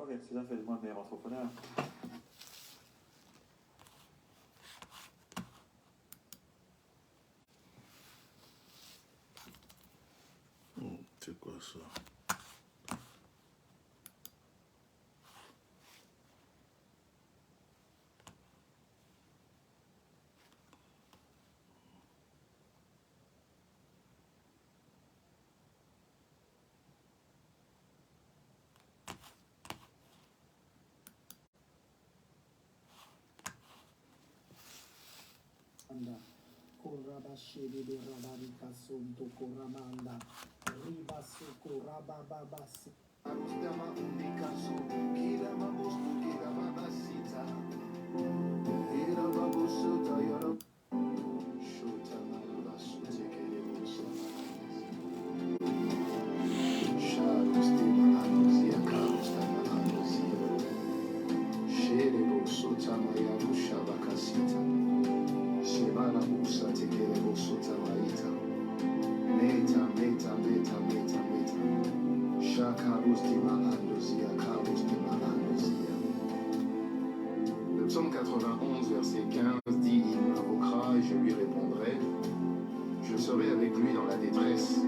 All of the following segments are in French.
che si fa demande ma sofonare. C'est quoi ça? Korabashede de Rabarika Sonto Koramanda Ribasu Korabababasi Arustama Umikaso Kira Mabustu Kira Mabasita Kira Mabusu Tayara Shota Marabasu Tekere Musa Sharustima Anuzia Karustama Anuzia Shere Busu Tamaya Rusha Bakasita Shemana Musa Tekere Busu Tamaita Meta Meta Meta Meta Meta Shakarustima Anuzia Karustima Anuzia. Le psaume 91, verset 15 dit: il m'invoquera et je lui répondrai. Je serai avec lui dans la détresse.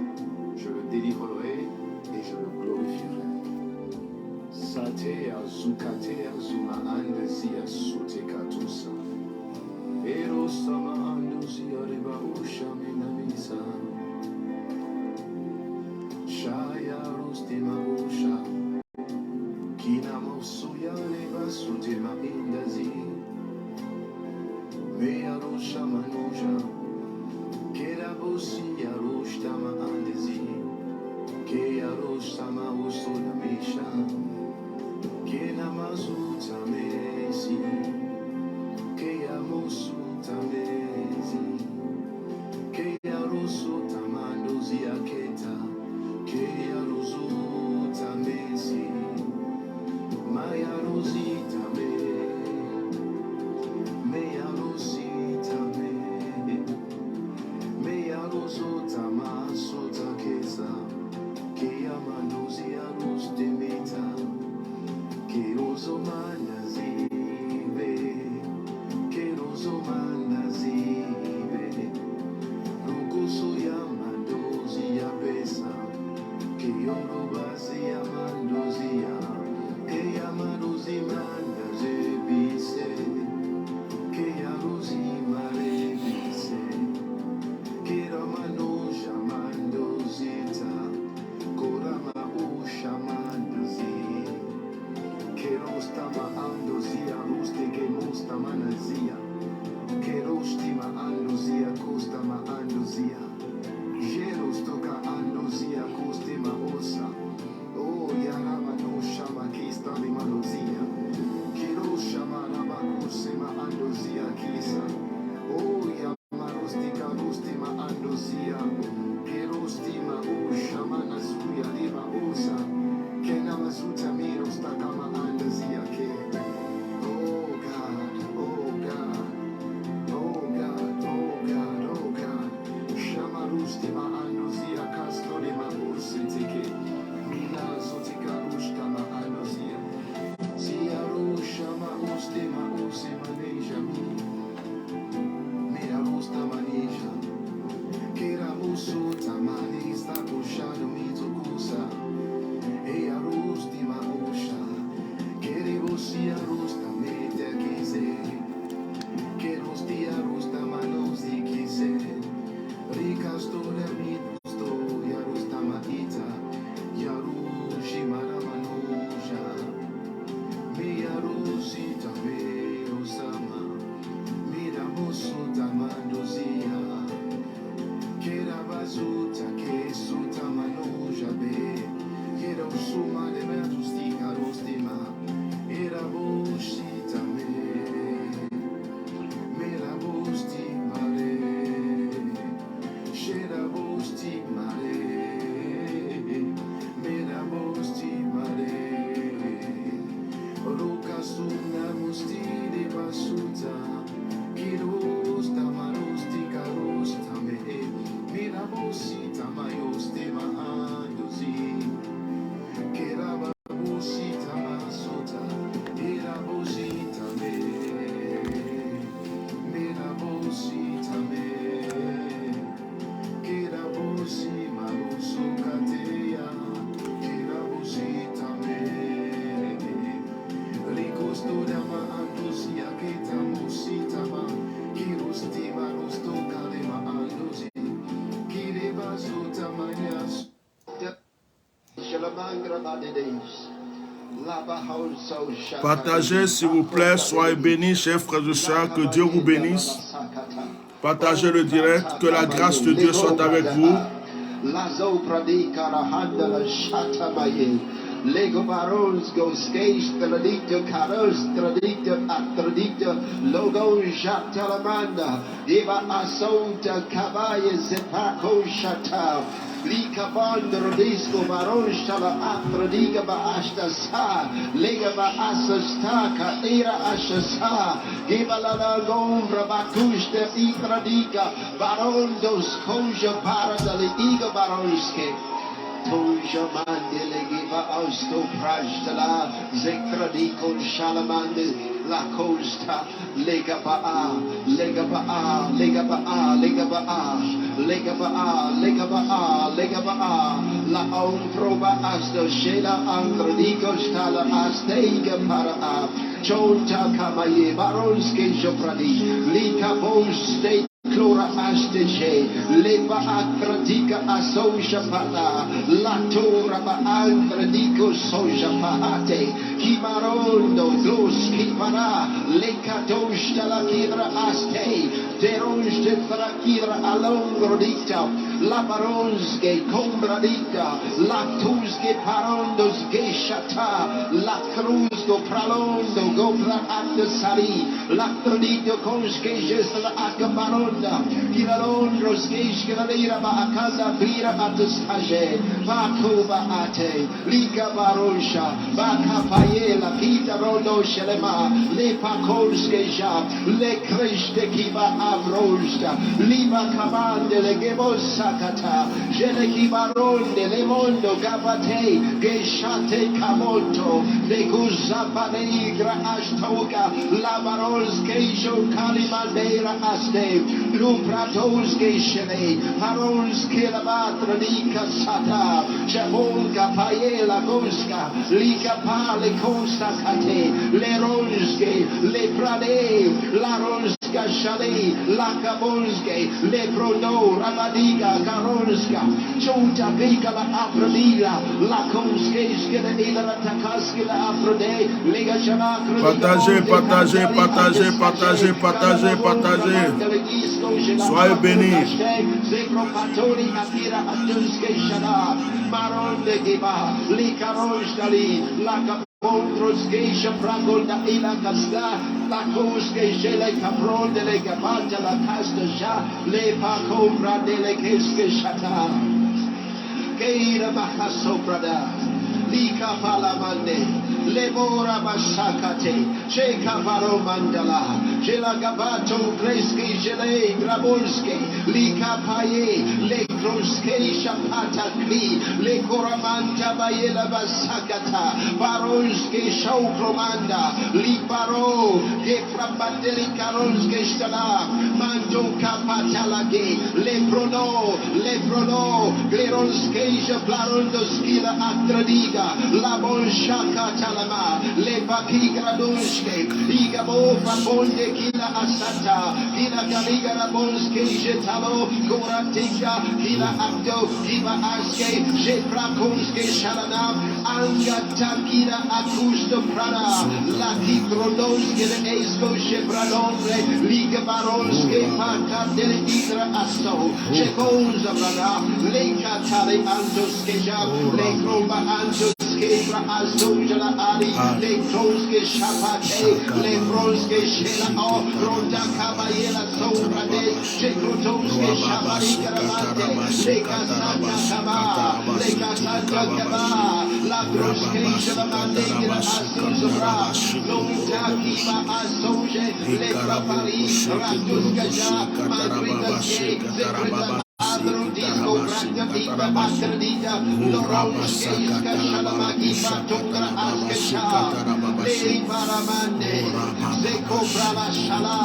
Je le délivrerai et je le glorifierai. Sate azukate azuma andezia sutekatusa. Erosama anduzia reba usha minamisa. Shaya rustima usha. Kina mosuya reba sutema indazi. Mea rusha manusha. Kera bosia rushtama andezi. Kea rushtama usuna misha. Kena mazuta mesi. Kea mosuta mesi. Kea rusuta mandozi aketa. Kea rusuta mesi. Maya rosita me. Mea rosita me. Mea rosota masota kesa. Kea mandozi arustemita. Kerosomana zibe, kerosomana zibe, rukusu ya mandozi ya pesa, keyorobasi ya mandozi ya, keya mandozi manda zebise, keya rozi marebise, kera manosha mandozita, korama usha mandozi. Kerostama andozia ruste ke mostama nazia. Kerostima andozia kostama andozia. Jerostoka andozia kostema osa. Oh yarama no shama kista de manozia. Keroshama rama kusema andozia kisa. Oh yamarostika rostema andozia. Kerostima ushama nazuya lima osa. Kena masuta miro stakama andazia ke. Oh God, Kamasota, Irabosita me, Mirabosita me, Kirabosi Maruso Katea, Kirabosita me, Ricostoda ma Andosia Keta Mosita ma, Kirosti Marosto Kalema Andosi, Kiribasota Mayas. Partagez s'il vous plaît, soyez bénis, chers frères et sœurs, que Dieu vous bénisse. Partagez le direct, que la grâce de Dieu soit avec vous. Lego barons go skate tradito caros tradito logo jatalamanda eva asonta cavaye sepako shata lika bandro disco baron shala atradiga ba ashta sa lega ba asasta ka era ashasa geva la gombra bakushte itradiga baron dos koja paradali iga baronske Toja mandele giva austo prajtala zekradikon shalamande la costa lega ba lega ba lega ba lega ba lega ba lega ba lega ba la on proba asto shela androdiko stala asteiga para chonta kamaye baronske jopradi lika poste Clora Astege, Leva Akratika Asosha Pata, Latura Baandredico Soja Pate, Kimarondo, Glos Kipara, Lekatosh de la Kidra Aste, Teronj de Frakidra Alongrodita, La Baronske Combradita, Lactusque Parondos Geshata, La Cruzgo Pralondo, Gopra Andesari, Lactrodito Conske Gesla Acabaron. Kilalondros Geshkira ba akaza bira atustage Bakuba ate Lika barosha Bakapayela Kita rondo shelema Le pakolskeja Le kreshte kiba avrosta Liba kabande le gebosakata Jele kibaronde le mondo gabate Geshate kamoto Le guzapanegra ashtoka La baroskejo kalimandeira aste Lupratos Geshene, Parons Kilabatra Lika Sata, Shabonka Payela Goska, Lika Pale Costa Kate, Leronske, Leprade, Laronska Shale, Lakabonske, Leprono, Rabadiga, Karonska, Chonta Bika la Afrodila, Lakonske, Skela Takaskila Afrode, Lega Shabakra. Partagez. Soyez bénis. Controsgeisha pragonda ila casta, la cosgeisha capron de le gabata la casta ja, le pa compra de le kesque shata. Keira bahaso prada, lika palamande. Lebora Basakate, Cheka Paro Mandala, Jela Gabato, Kreski, Jele, Grabonski, Lika Paye, Le Kroske, Shapata Kli, Le Koramanta Bayela Basakata, Baronski, Shaukromanda, Liparo, De Frabadeli Karonske Stala, Mando Kapatalage, Leprono, Gleronske, Japlarondoskila Atradiga, La Bonshaka. Le Baki Gradonske, Igabo Fabonde Kila Asata, Kila Galigara Bonske, Jetalo, Goratika, Kila Abdo, Kiva Aske, Jeprakonske Shalana, Angata Kila Akusto Prada, Laki Grodonske, Esko Shepradonre, Liga Baronske, Paka Dele Idra Asso, Jekonza Brada, Leka Tale Andoske Jab, Le Kromba Andos. Kebra azojala ali le troske shapate le bronske shela o ronda kabayela sobra de chekrotonske shabari karamate le kasanda kaba le kasanda kaba la broske shela mandela azozra lonta kiba azoje le krapari ratuska ja madrigaske Adrodisco Bracatita Bastardita, Loronskeiska Shalamaki Batungra Askesha, Lei Paramande, Zeko Brava Shala,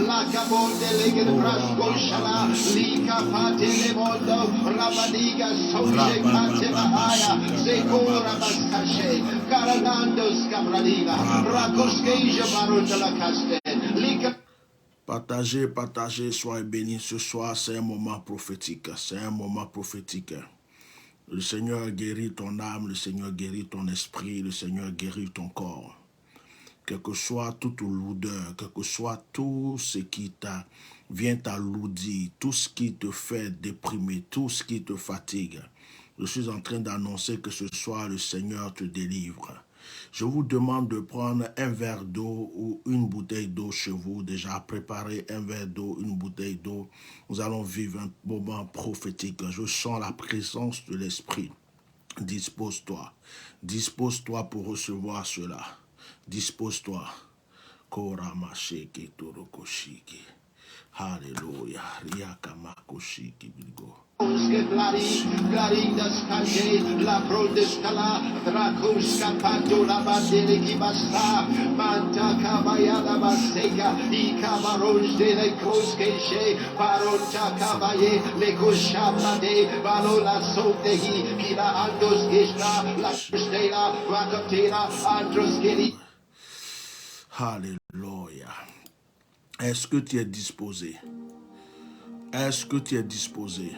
Lacabonde Leged Brasco Shala, Lika Pate Lemondo, Rabadiga Sonje Kate Bahaya, Zeko Rabaskashe, Caranando Scabradina, Rakoskeja Baron de la Caste, Lika. Partagez, partagez, soyez bénis ce soir, c'est un moment prophétique, c'est un moment prophétique. Le Seigneur guérit ton âme, le Seigneur guérit ton esprit, le Seigneur guérit ton corps. Quelle que soit toute lourdeur, quel que soit tout ce qui vient t'alourdir, tout ce qui te fait déprimer, tout ce qui te fatigue, je suis en train d'annoncer que ce soir le Seigneur te délivre. Je vous demande de prendre un verre d'eau ou une bouteille d'eau chez vous. Déjà préparez un verre d'eau, une bouteille d'eau. Nous allons vivre un moment prophétique. Je sens la présence de l'Esprit. Dispose-toi. Dispose-toi pour recevoir cela. Dispose-toi. Koramashiki turukoshiki. Alléluia. Riakamakoshiki bigo. Clarinda Scanje, la Brondescala, Dracoska Pato, la Bandele Kibasta, Manta Cabayada Baseca, I Cabaros de la Crosqueche, Paronta Cabaye, le Coshabade, Valola Sotehi, Kila Andos Gesta, la Stella, Vacatena, Androskeli. Alléluia. Est-ce que tu es disposé? Est-ce que tu es disposé?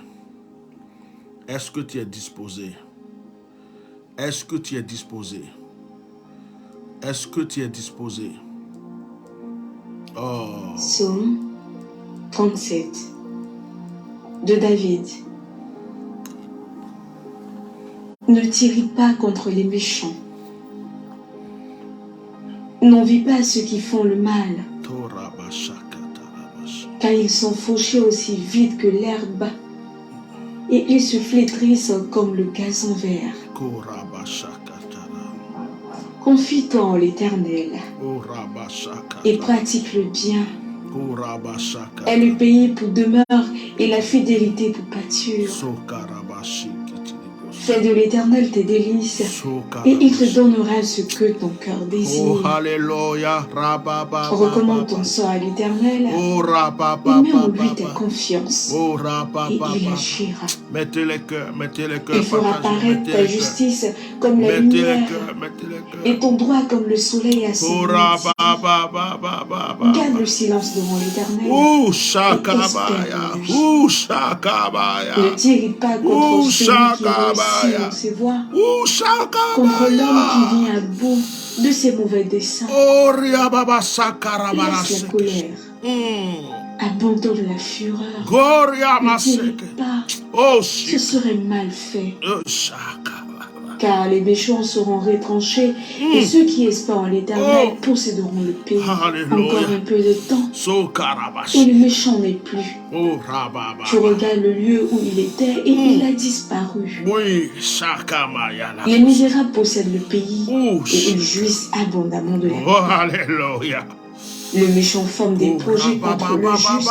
Est-ce que tu es disposé? Est-ce que tu es disposé? Est-ce que tu es disposé? Oh. Psaume 37 de David. Ne t'irrite pas contre les méchants. N'envie pas ceux qui font le mal, car ils sont fauchés aussi vite que l'herbe. Et ils se flétrissent comme le gazon vert. Confie-toi en l'Éternel et pratique le bien. Aie le pays pour demeure et la fidélité pour pâture. Fais de l'Éternel tes délices et il te donnera ce que ton cœur désire. Oh, alléluia. Recommande ton sort à l'Éternel et mets en lui ta confiance et il agira. Mettez les cœurs, Il fera paraître ta justice comme la lumière et ton droit comme le soleil à ses limites. Garde le silence devant l'Éternel et espère en lui. Ne t'irrite pas contre celui qui réussit dans ses voies, contre l'homme qui vient à bout de ses mauvais desseins. Laisse la colère, abandonne la fureur, ne t'irrite pas, ce serait mal fait. Car les méchants seront retranchés et ceux qui espèrent en l'Éternel posséderont le pays. Encore un peu de temps et le méchant n'est plus. Tu regardes le lieu où il était et il a disparu. Les misérables possèdent le pays et ils jouissent abondamment de la vie. Le méchant forme des projets contre le juste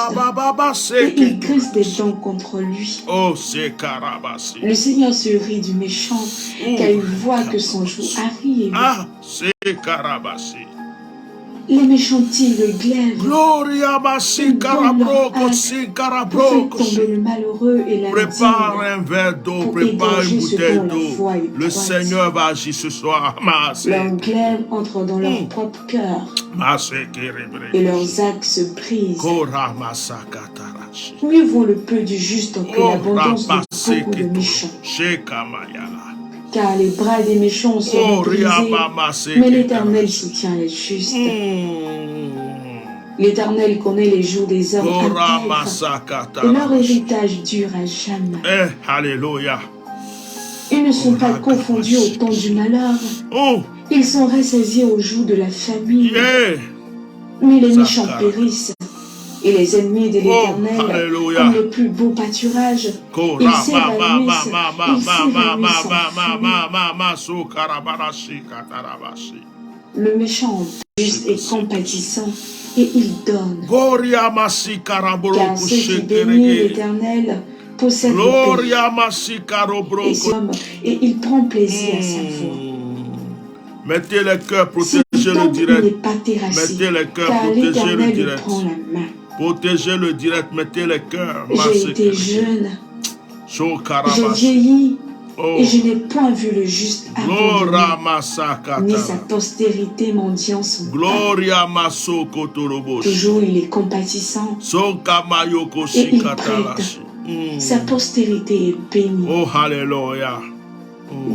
et il grince des dents contre lui. Le Seigneur se rit du méchant car il voit que son jour arrive. Les méchants tirent le glaive. Ils donnent leur hache pour faire tomber le malheureux et la Prépare un verre d'eau, prépare une bouteille d'eau. Le Seigneur va agir ce soir. Leur glaive entre dans leur propre cœur et leurs axes se brisent. Mieux vaut le peu du juste que l'abondance de beaucoup de méchants. Car les bras des méchants seront brisés, mais l'Éternel soutient les justes. L'Éternel connaît les jours des hommes intègres, et leur héritage dure à jamais. Alléluia. Ils ne sont pas confondus au temps du malheur. Ils sont rassasiés au jour de la famine. Mais les méchants périssent. Et les ennemis de l'Éternel ont le plus beau pâturage. Ils s'évanouissent, Le méchant juste et compatissant, et il donne. Car ceux qui bénissent l'Éternel possède le Gloria pays. Masikaro Et, Broko. et il prend plaisir à sa voix. Mettez les cœurs, Si protégez le donc il n'est direct. pas terrassé, Mettez les cœurs, car protégez le l'Éternel lui direct. prend la main. Protégez le direct, mettez les cœurs. J'ai été jeune, j'ai Shokarabas. vieilli, Oh. et je n'ai point vu le juste abandonné, Gloria ni Masakata. sa postérité mendiant son pain. Gloria Masoko Torobosh. Toujours il est compatissant, Sokamayoko et il Shikatalashi. prête. Sa postérité est bénie. Oh, hallelujah.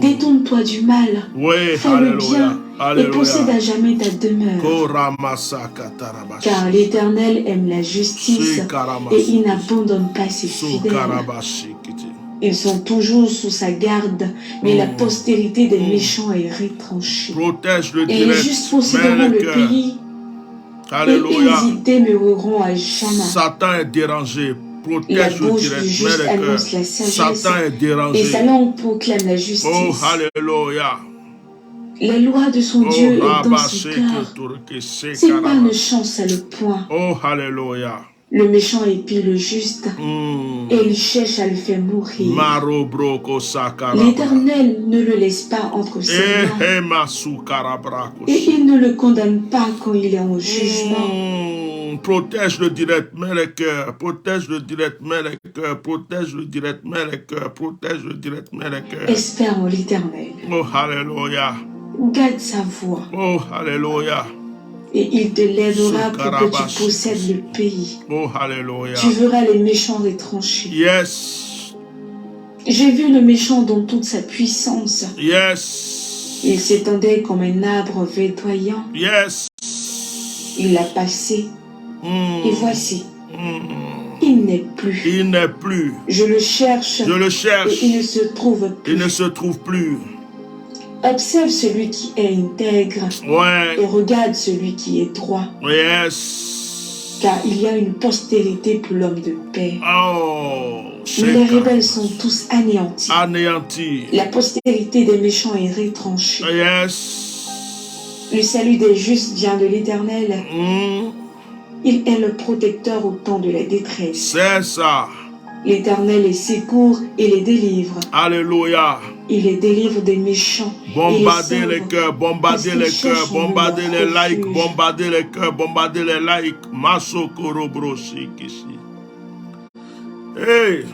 Détourne-toi du mal, Oui, fais le hallelujah. bien, et possède Hallelujah. à jamais ta demeure. Koramasakatarabashi. Car l'Éternel aime la justice, Shikarabashi. et il n'abandonne pas ses fidèles. Sokarabashi kiti. Ils sont toujours sous sa garde, mais la postérité des méchants est retranchée. Protège le Et les direct. justes Mets posséderont le le cœur. pays, et Alléluia. ils y demeureront à jamais. Satan est dérangé. La Protège le bouche direct. du Mets juste le cœur. annonce la sagesse, Satan est et dérangé. sa langue proclame la justice. Oh, alléluia. La loi de son Oh, Dieu est dans son Rabashi cœur. Kotorke Ses pas ne Sekaraba. chancent à le point. Oh, alléluia. Le méchant épie le juste, Mm. et il cherche à le faire mourir. Maro broko sakaraba. L'Éternel ne le laisse pas entre ses mains, Eh, masu karabrakos. et il ne le condamne pas quand il est en jugement. Protège le direct, mets les cœurs. Protège le direct, mets les cœurs. Protège le direct, mets les cœurs. Protège le direct, mets les cœurs. Espère en l'Éternel. Oh, alléluia. Garde sa voix, Oh, alléluia. et il te l'aidera pour que Sukarabashi. tu possèdes le pays. Oh, alléluia. Tu verras les méchants retranchés. Yes. J'ai vu le méchant dans toute sa puissance. Yes. Il s'étendait comme un arbre verdoyant. Yes. Il l'a passé, et voici, Mm. il n'est plus. Il n'est plus. Je le cherche, Je le et cherche. il ne se trouve Il ne plus. se trouve plus. Observe celui qui est intègre, et Ouais. regarde celui qui est droit, Yes. car il y a une postérité pour l'homme de paix. Oh. Les rebelles sont tous anéantis. Anéanti. La postérité des méchants est retranchée. Yes. Le salut des justes vient de l'Éternel. Mm. Il est le protecteur au temps de la détresse. C'est ça. L'Éternel les secourt et les délivre. Alléluia. Il les délivre des méchants. Bombardez les cœurs, bombardez les parce qu'ils cœurs, cherchent en bombardez leur les likes, refuge. bombardez les cœurs, bombardez les likes. Masokoro brosi ici. Hey,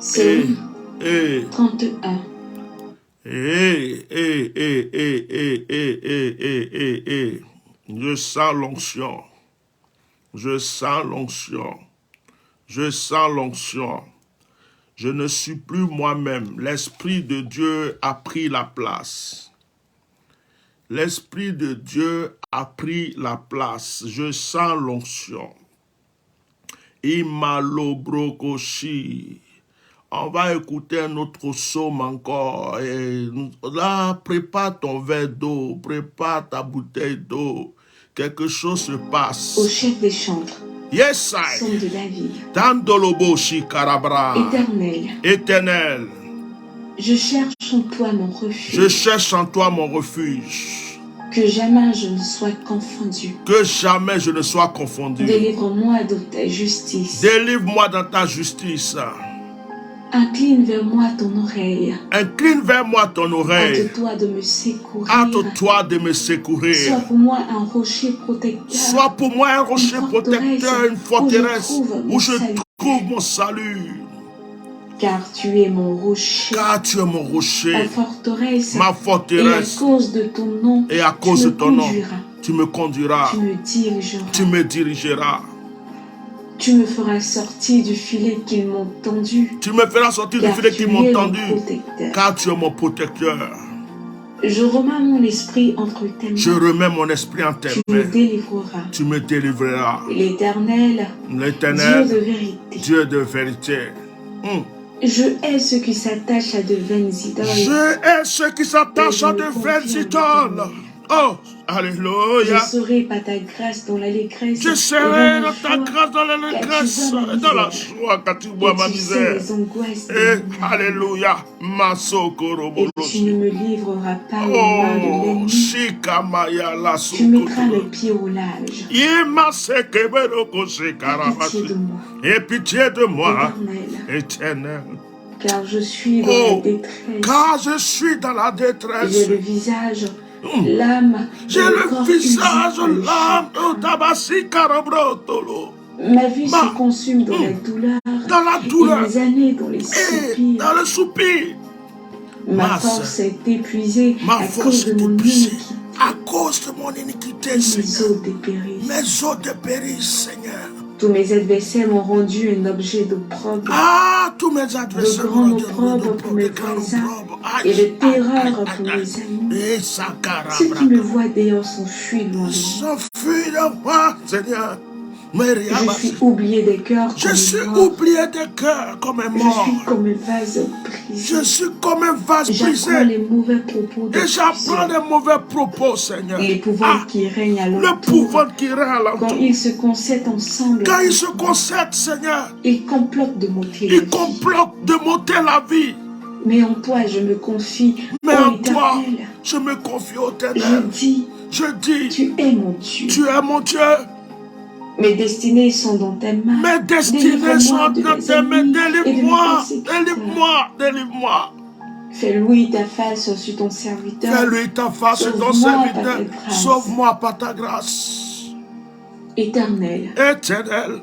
Psaume hey, 31. hey, hey, hey, hey, hey, hey, hey, hey, hey, hey. Je sens l'onction. Je sens l'onction. Je sens l'onction. Je ne suis plus moi-même. L'Esprit de Dieu a pris la place. L'Esprit de Dieu a pris la place. Je sens l'onction. Imalobrokoshi. On va écouter un autre psaume encore. Et là, prépare ton verre d'eau, prépare ta bouteille d'eau. Quelque chose se passe. Au chef des chantres. Yes, Psaume I. de David. Tandoloboshi karabra. Éternel, Éternel, je cherche en toi mon refuge. je cherche en toi mon refuge. Que jamais je ne sois confondu. Que jamais je ne sois confondu. Délivre-moi de ta justice. Délivre-moi dans ta justice. Incline vers moi ton oreille. Incline vers moi ton oreille. Hâte-toi de me secourir. Hâte-toi de me secourir. Sois pour moi un rocher protecteur. Sois pour moi un rocher Une protecteur, une forteresse où je salut. trouve mon salut. Car tu es mon rocher, Car tu es mon ma rocher, forteresse. ma Et à forteresse. cause de ton nom, Et à cause de tu me ton nom, conduiras, tu me conduiras, tu me dirigeras. tu me dirigeras. Tu me feras sortir du filet qu'ils m'ont tendu. Tu me feras sortir du Car filet tu qu'ils m'ont es tendu. mon protecteur. Car tu es mon protecteur. Je remets mon esprit entre tes Je mains. remets mon esprit en tes Tu me mains. délivreras. Tu me délivreras. L'Éternel, Dieu L'Éternel, de vérité. Dieu de vérité. Je hais ceux qui s'attachent à de vaines idoles. Je hais ceux qui s'attachent à de vaines idoles. Oh, Je alléluia. serai par ta grâce dans l'allégresse. Je et serai dans dans ta grâce, dans l'allégresse, dans la joie quand tu vois ma misère. les angoisses de Et mon âme. alléluia. Et tu ne Masokoro. me livreras pas aux mains de Oh, l'ennemi. Tu mettras mes pieds au large. Aie pitié de moi, Éternel. car je suis dans la détresse. Car je suis dans la détresse. J'ai le visage, l'âme, j'ai le visage, l'âme, ma vie se consume dans la douleur, et mes années dans les soupirs. Dans le soupir. Ma force est épuisée à cause de mon iniquité. À cause de mon iniquité, Mes Seigneur. os dépérissent. Mes os dépérissent, Seigneur. Tous mes adversaires m'ont rendu un objet d'opprobre. Tous mes adversaires de grand opprobre pour mes voisins et de terreur pour mes amis. Ceux qui me voient d'ailleurs s'enfuient loin de moi. Seigneur. Je suis oublié des cœurs comme Je suis oublié des cœurs comme un mort. Je suis comme un vase brisé. Je suis comme un vase brisé. J'apprends les mauvais propos de Et j'apprends les mauvais propos, Seigneur. Les pouvoirs qui règnent à l'entour. Le pouvoir qui règne à l'entour. Quand ils se concèdent ensemble. Quand ils se concèdent, Seigneur. Ils complotent de m'ôter la vie. Ils complotent de m'ôter la vie. Mais en toi, je me confie. Mais en toi, je me confie au Éternel. Je dis, tu es mon Dieu. Tu es mon Dieu. Mes destinées sont dans tes mains. Mes destinées sont dans tes mains. Délivre-moi, délivre-moi, délivre-moi. Fais-lui ta face sur ton serviteur. Fais-lui ta face sur ton serviteur. Sauve-moi par ta grâce. Éternel. Éternel.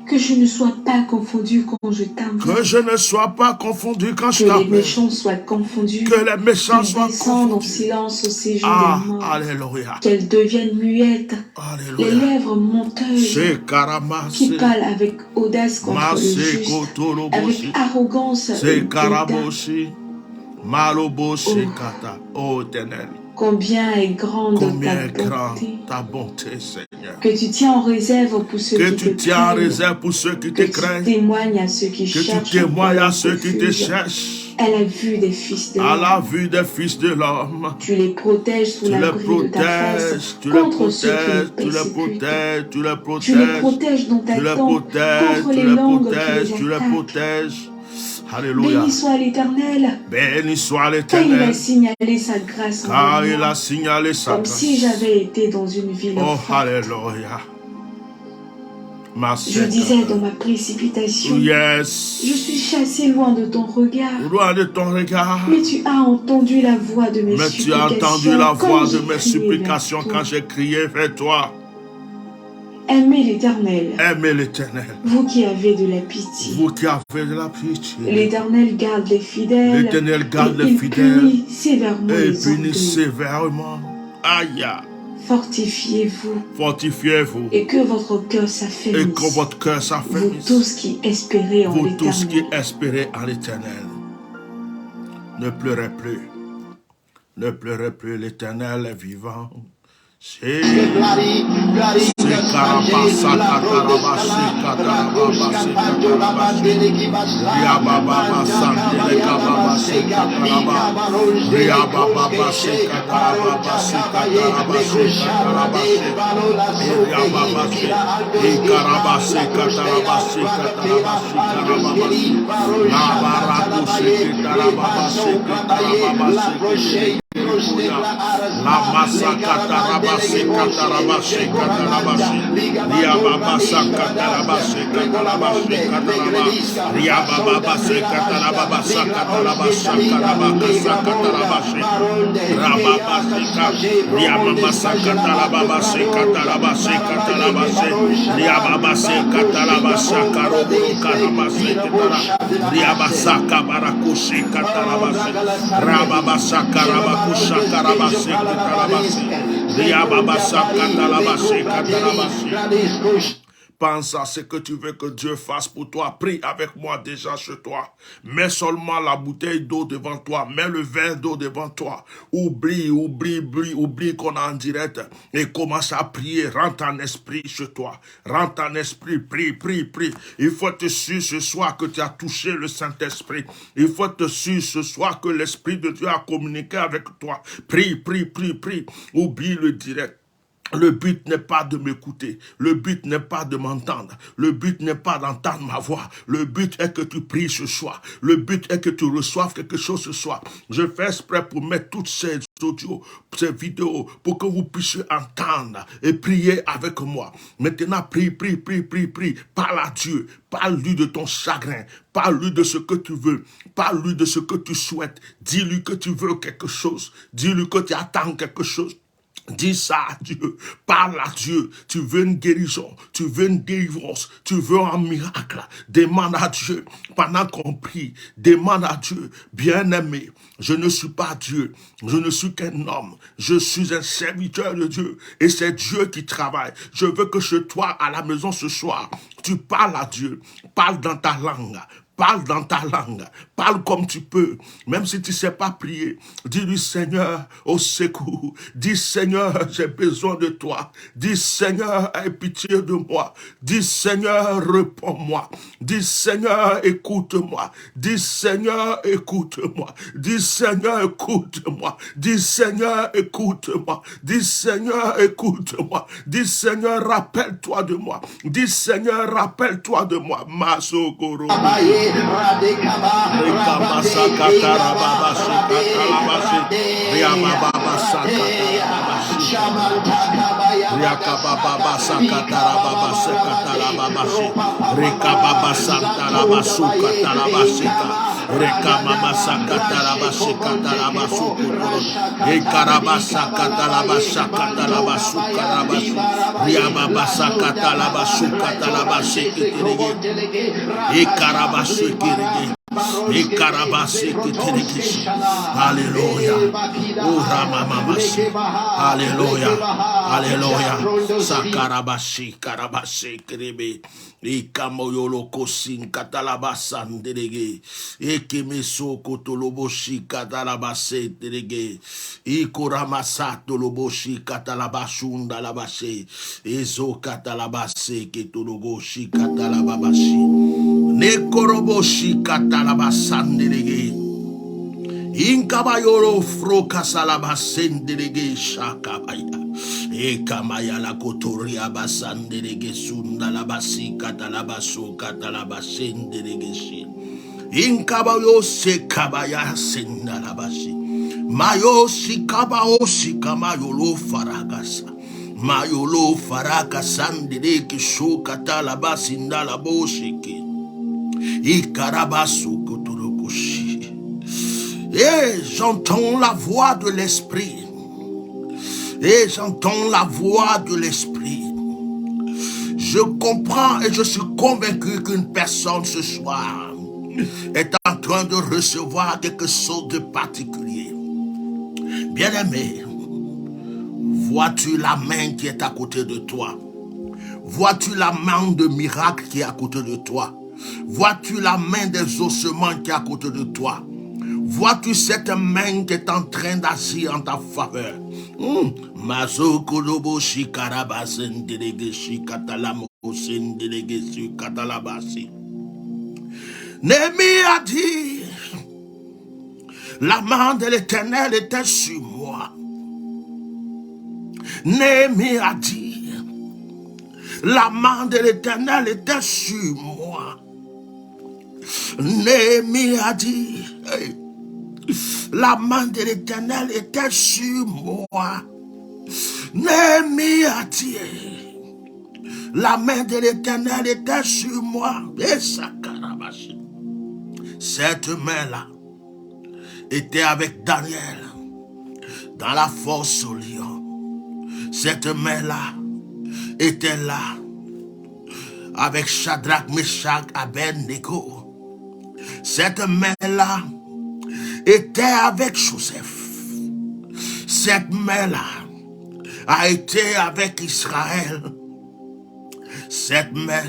Que je ne sois pas confondu quand je t'invoque. Que je ne sois pas confondu quand je t'appelle. Que les méchants soient confondus. Que les méchants soient confondus. En silence au séjour des morts. Alléluia. Qu'elles deviennent muettes. Alléluia. Les lèvres menteuses. Qui parlent avec audace contre le juste. Avec arrogance. Oh, Éternel. Combien est grande ta bonté, Seigneur. Que tu tiens en réserve pour ceux qui te craignent. Que tu témoignes à ceux qui cherchent. Que tu témoignes à ceux qui te cherchent. À la vue des fils de l'homme. À la vue des fils de l'homme. Tu les protèges sous l'abri de ta face. Contre ceux qui les persécutent. Tu les protèges. Tu les protèges dans ta tente. Contre les langues qui les attaquent. Alléluia. Béni soit l'Éternel. Béni soit Car il l'Éternel. a signalé sa grâce en Car il moi, a signalé sa comme grâce. si j'avais été dans une ville forte. Alléluia. Je disais dans ma précipitation, yes. Je suis chassé loin de ton regard. Loin de ton regard. Mais tu as entendu la voix de mes supplications. Mais tu as entendu la voix de mes supplications quand j'ai crié vers toi. Aimez l'Éternel. Aimez l'Éternel. Vous qui avez de la pitié. Vous qui avez de la pitié. L'Éternel garde les fidèles. L'Éternel garde les fidèles. Et punit sévèrement et les punit sévèrement. Aïe. Fortifiez-vous. Fortifiez-vous. Et que votre cœur s'affermisse. Et que votre cœur s'affermisse. Vous tous qui espérez en l'Éternel. Vous tous qui espérez en l'Éternel. Ne pleurez plus. Ne pleurez plus, l'Éternel est vivant. C'est la massa katarabase katarabase katarabase ria babasa katarabase katarabase katarabase ria babase katarabasa katarabasa katarabasa katarabase rababase ria babasa katarabase katarabase katarabase ria babase katarabasa karobu katarabase ria basaka barakushi katarabase rababasa karabakushi Shakarabase, Katarabase, Riababasa, Katalabase, Katalabase. Pense à ce que tu veux que Dieu fasse pour toi. Prie avec moi déjà chez toi. Mets seulement la bouteille d'eau devant toi. Mets le verre d'eau devant toi. Oublie qu'on est en direct. Et commence à prier. Rentre en esprit chez toi. Rentre en esprit. Prie. Il faut te sûr ce soir que tu as touché le Saint-Esprit. Il faut te sûr ce soir que l'Esprit de Dieu a communiqué avec toi. Prie. Oublie le direct. Le but n'est pas de m'écouter, le but n'est pas de m'entendre, le but n'est pas d'entendre ma voix, le but est que tu pries ce soir, le but est que tu reçoives quelque chose ce soir. Je fais exprès pour mettre toutes ces audios, ces vidéos, pour que vous puissiez entendre et prier avec moi. Maintenant, prie. Parle à Dieu. Parle-lui de ton chagrin. Parle-lui de ce que tu veux. Parle-lui de ce que tu souhaites. Dis-lui que tu veux quelque chose. Dis-lui que tu attends quelque chose. Dis ça à Dieu, parle à Dieu, tu veux une guérison, tu veux une délivrance, tu veux un miracle, demande à Dieu, pendant qu'on prie, demande à Dieu, bien-aimé, je ne suis pas Dieu, je ne suis qu'un homme, je suis un serviteur de Dieu, et c'est Dieu qui travaille, je veux que chez toi, à la maison ce soir, tu parles à Dieu, parle dans ta langue, parle dans ta langue, parle comme tu peux, même si tu ne sais pas prier. Dis-lui, Seigneur, au secours. Dis, Seigneur, j'ai besoin de toi. Dis, Seigneur, aie pitié de moi. Dis, Seigneur, réponds-moi. Dis, Seigneur, écoute-moi. Dis, Seigneur, écoute-moi. Dis, Seigneur, écoute-moi. Dis, Seigneur, écoute-moi. Dis, Seigneur, écoute-moi. Dis, Seigneur, rappelle-toi de moi. Dis, Seigneur, rappelle-toi de moi. Masokoro. Alléluia. Oh Ramamamasi. Alléluia. Alléluia. Sakarabashi karabashi kribi. Ikamoyolo kosin katalabasan derege. Ekemeso kotoloboshi katalabase derege. Ikoramasa toloboshi katalabashunda labase. Ezo katalabase ketologoshi katalababashi. Nekoroboshi katalabasandelege. Inkabayoro froka salabasendelege shakabaya. Ekamaya la kotoria basandelege sundalabasi katalabaso katalabasendelege shi. Inkabayo sekabaya sendalabashi. Mayo sikabao sikamayolo faragasa. Mayolo faraka sandelege shokatalabasi ndalaboshiki. Et j'entends la voix de l'esprit. Et j'entends la voix de l'esprit. Je comprends et je suis convaincu qu'une personne ce soir est en train de recevoir quelque chose de particulier. Bien-aimé, vois-tu la main qui est à côté de toi? Vois-tu la main de miracle qui est à côté de toi? Vois-tu la main des ossements qui est à côté de toi? Vois-tu cette main qui est en train d'agir en ta faveur? Néhémie a dit, la main de l'Éternel était sur moi. Néhémie a dit, la main de l'Éternel était sur moi. Néhémie a dit, hey, la main de l'Éternel était sur moi. Néhémie a dit, la main de l'Éternel était sur moi. Et ça, Karabashi. Cette main-là était avec Daniel dans la fosse au lion. Cette main-là était là avec Shadrach, Meshach, Abednego. Cette main-là était avec Joseph. Cette main-là a été avec Israël. Cette main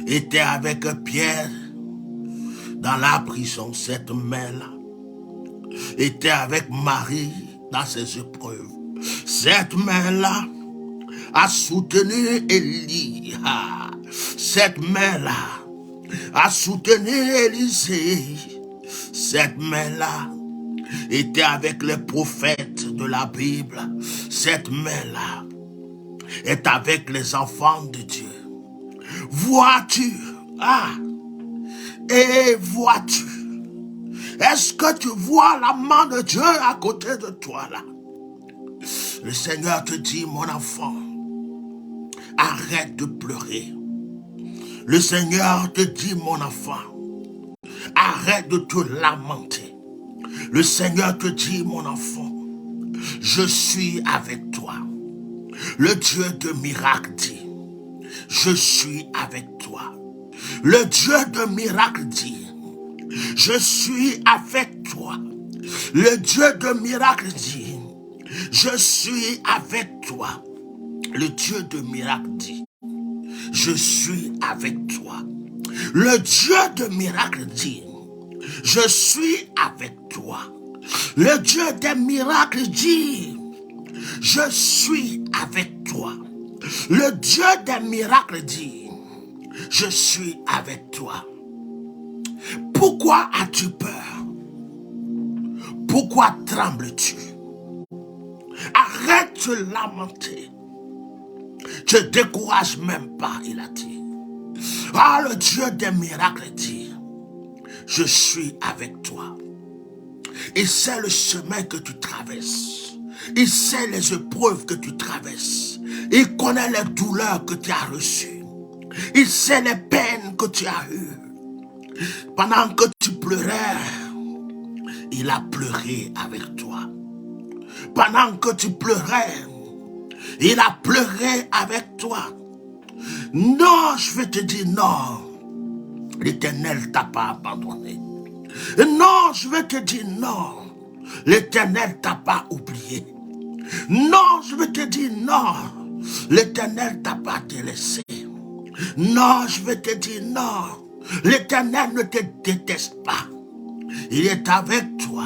était avec Pierre dans la prison. Cette main-là était avec Marie dans ses épreuves. Cette main-là a soutenu Élie. Cette main-là a soutenu Élisée. Cette main-là était avec les prophètes de la Bible. Cette main-là est avec les enfants de Dieu. Vois-tu, et vois-tu, Est-ce que tu vois la main de Dieu à côté de toi là? Le Seigneur te dit, mon enfant, arrête de pleurer. Le Seigneur te dit, mon enfant, arrête de te lamenter. Le Seigneur te dit, mon enfant, je suis avec toi. Le Dieu de miracle dit, je suis avec toi. Le Dieu de miracle dit, je suis avec toi. Le Dieu de miracle dit, je suis avec toi. Le Dieu de miracle dit, je suis avec toi. Le Dieu de miracle dit, je suis avec toi. Le Dieu des miracles dit, je suis avec toi. Le Dieu des miracles dit, je suis avec toi. Pourquoi as-tu peur? Pourquoi trembles-tu? Arrête de lamenter. Ne te décourage même pas, il a dit. Ah, le Dieu des miracles dit, je suis avec toi. Il sait le chemin que tu traverses. Il sait les épreuves que tu traverses. Il connaît les douleurs que tu as reçues. Il sait les peines que tu as eues. Pendant que tu pleurais, il a pleuré avec toi. Pendant que tu pleurais, il a pleuré avec toi. Non, je vais te dire non. L'Éternel ne t'a pas abandonné. Non, je vais te dire non. L'Éternel ne t'a pas oublié. Non, je vais te dire non. L'Éternel ne t'a pas délaissé. Non, je vais te dire non. L'Éternel ne te déteste pas. Il est avec toi.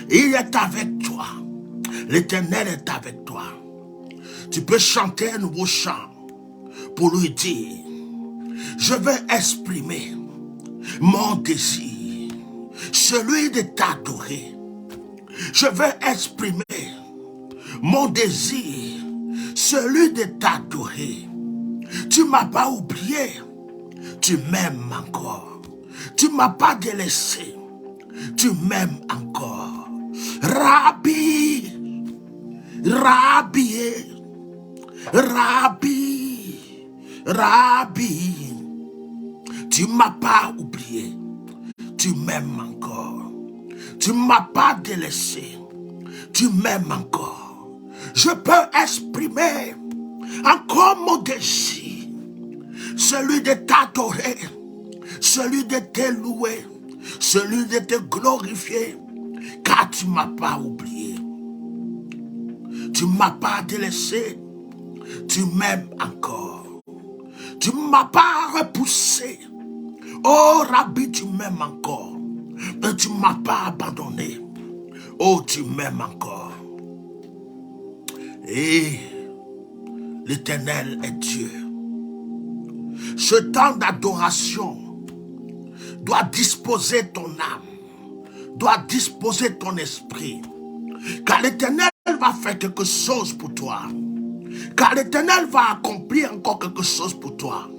Il est avec toi. L'Éternel est avec toi. Tu peux chanter un nouveau chant pour lui dire, je vais exprimer mon désir, celui de t'adorer. Je vais exprimer mon désir, celui de t'adorer. Tu ne m'as pas oublié, tu m'aimes encore. Tu ne m'as pas délaissé, tu m'aimes encore. Rabbi, Rabbi, Rabbi, Rabbi, tu ne m'as pas oublié, tu m'aimes encore. Tu ne m'as pas délaissé, tu m'aimes encore. Je peux exprimer encore mon désir, celui de t'adorer, celui de te louer, celui de te glorifier, car tu ne m'as pas oublié. Tu ne m'as pas délaissé, tu m'aimes encore. Tu ne m'as pas repoussé. Oh Rabbi, tu m'aimes encore. Mais tu ne m'as pas abandonné. Oh, tu m'aimes encore. Et l'Éternel est Dieu. Ce temps d'adoration doit disposer ton âme, doit disposer ton esprit. Car l'Éternel va faire quelque chose pour toi. Car l'Éternel va accomplir encore quelque chose pour toi.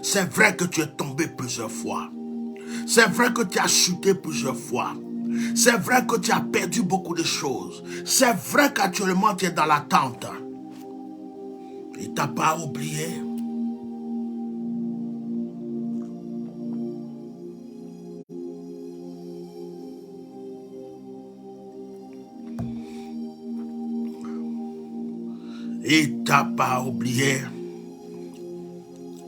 C'est vrai que tu es tombé plusieurs fois. C'est vrai que tu as chuté plusieurs fois. C'est vrai que tu as perdu beaucoup de choses. C'est vrai qu'actuellement tu es dans l'attente. Il ne t'a pas oublié. Il ne t'a pas oublié.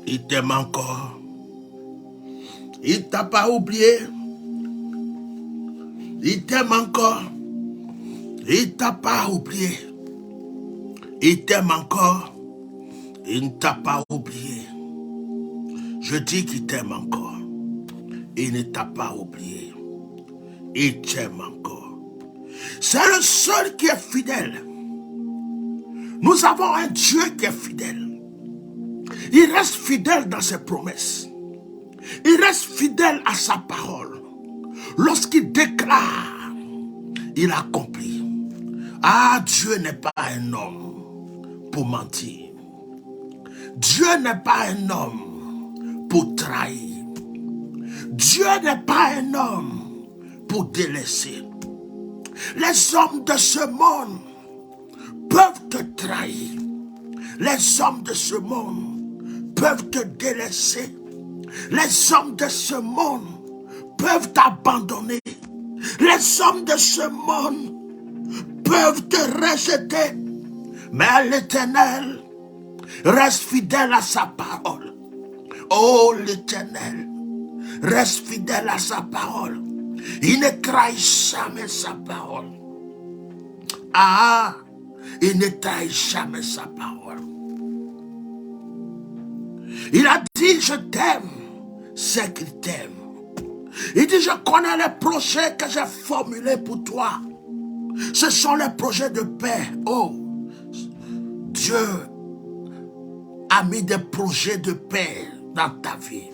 Il t'aime encore. Il ne t'a pas oublié. Il t'aime encore. Il ne t'a pas oublié. Il t'aime encore. Il ne t'a pas oublié. Je dis qu'il t'aime encore. Il ne t'a pas oublié. Il t'aime encore. C'est le seul qui est fidèle. Nous avons un Dieu qui est fidèle. Il reste fidèle dans ses promesses. Il reste fidèle à sa parole. Lorsqu'il déclare, il accomplit. Ah, Dieu n'est pas un homme pour mentir. Dieu n'est pas un homme pour trahir. Dieu n'est pas un homme pour délaisser. Les hommes de ce monde peuvent te trahir. Les hommes de ce monde peuvent te délaisser. Les hommes de ce monde peuvent t'abandonner. Les hommes de ce monde peuvent te rejeter. Mais l'Éternel reste fidèle à sa parole. Oh, l'Éternel reste fidèle à sa parole. Il ne trahit jamais sa parole. Ah, il ne trahit jamais sa parole. Il a dit, je t'aime, c'est qu'il t'aime. Il dit, je connais les projets que j'ai formulés pour toi. Ce sont les projets de paix. Oh, Dieu a mis des projets de paix dans ta vie.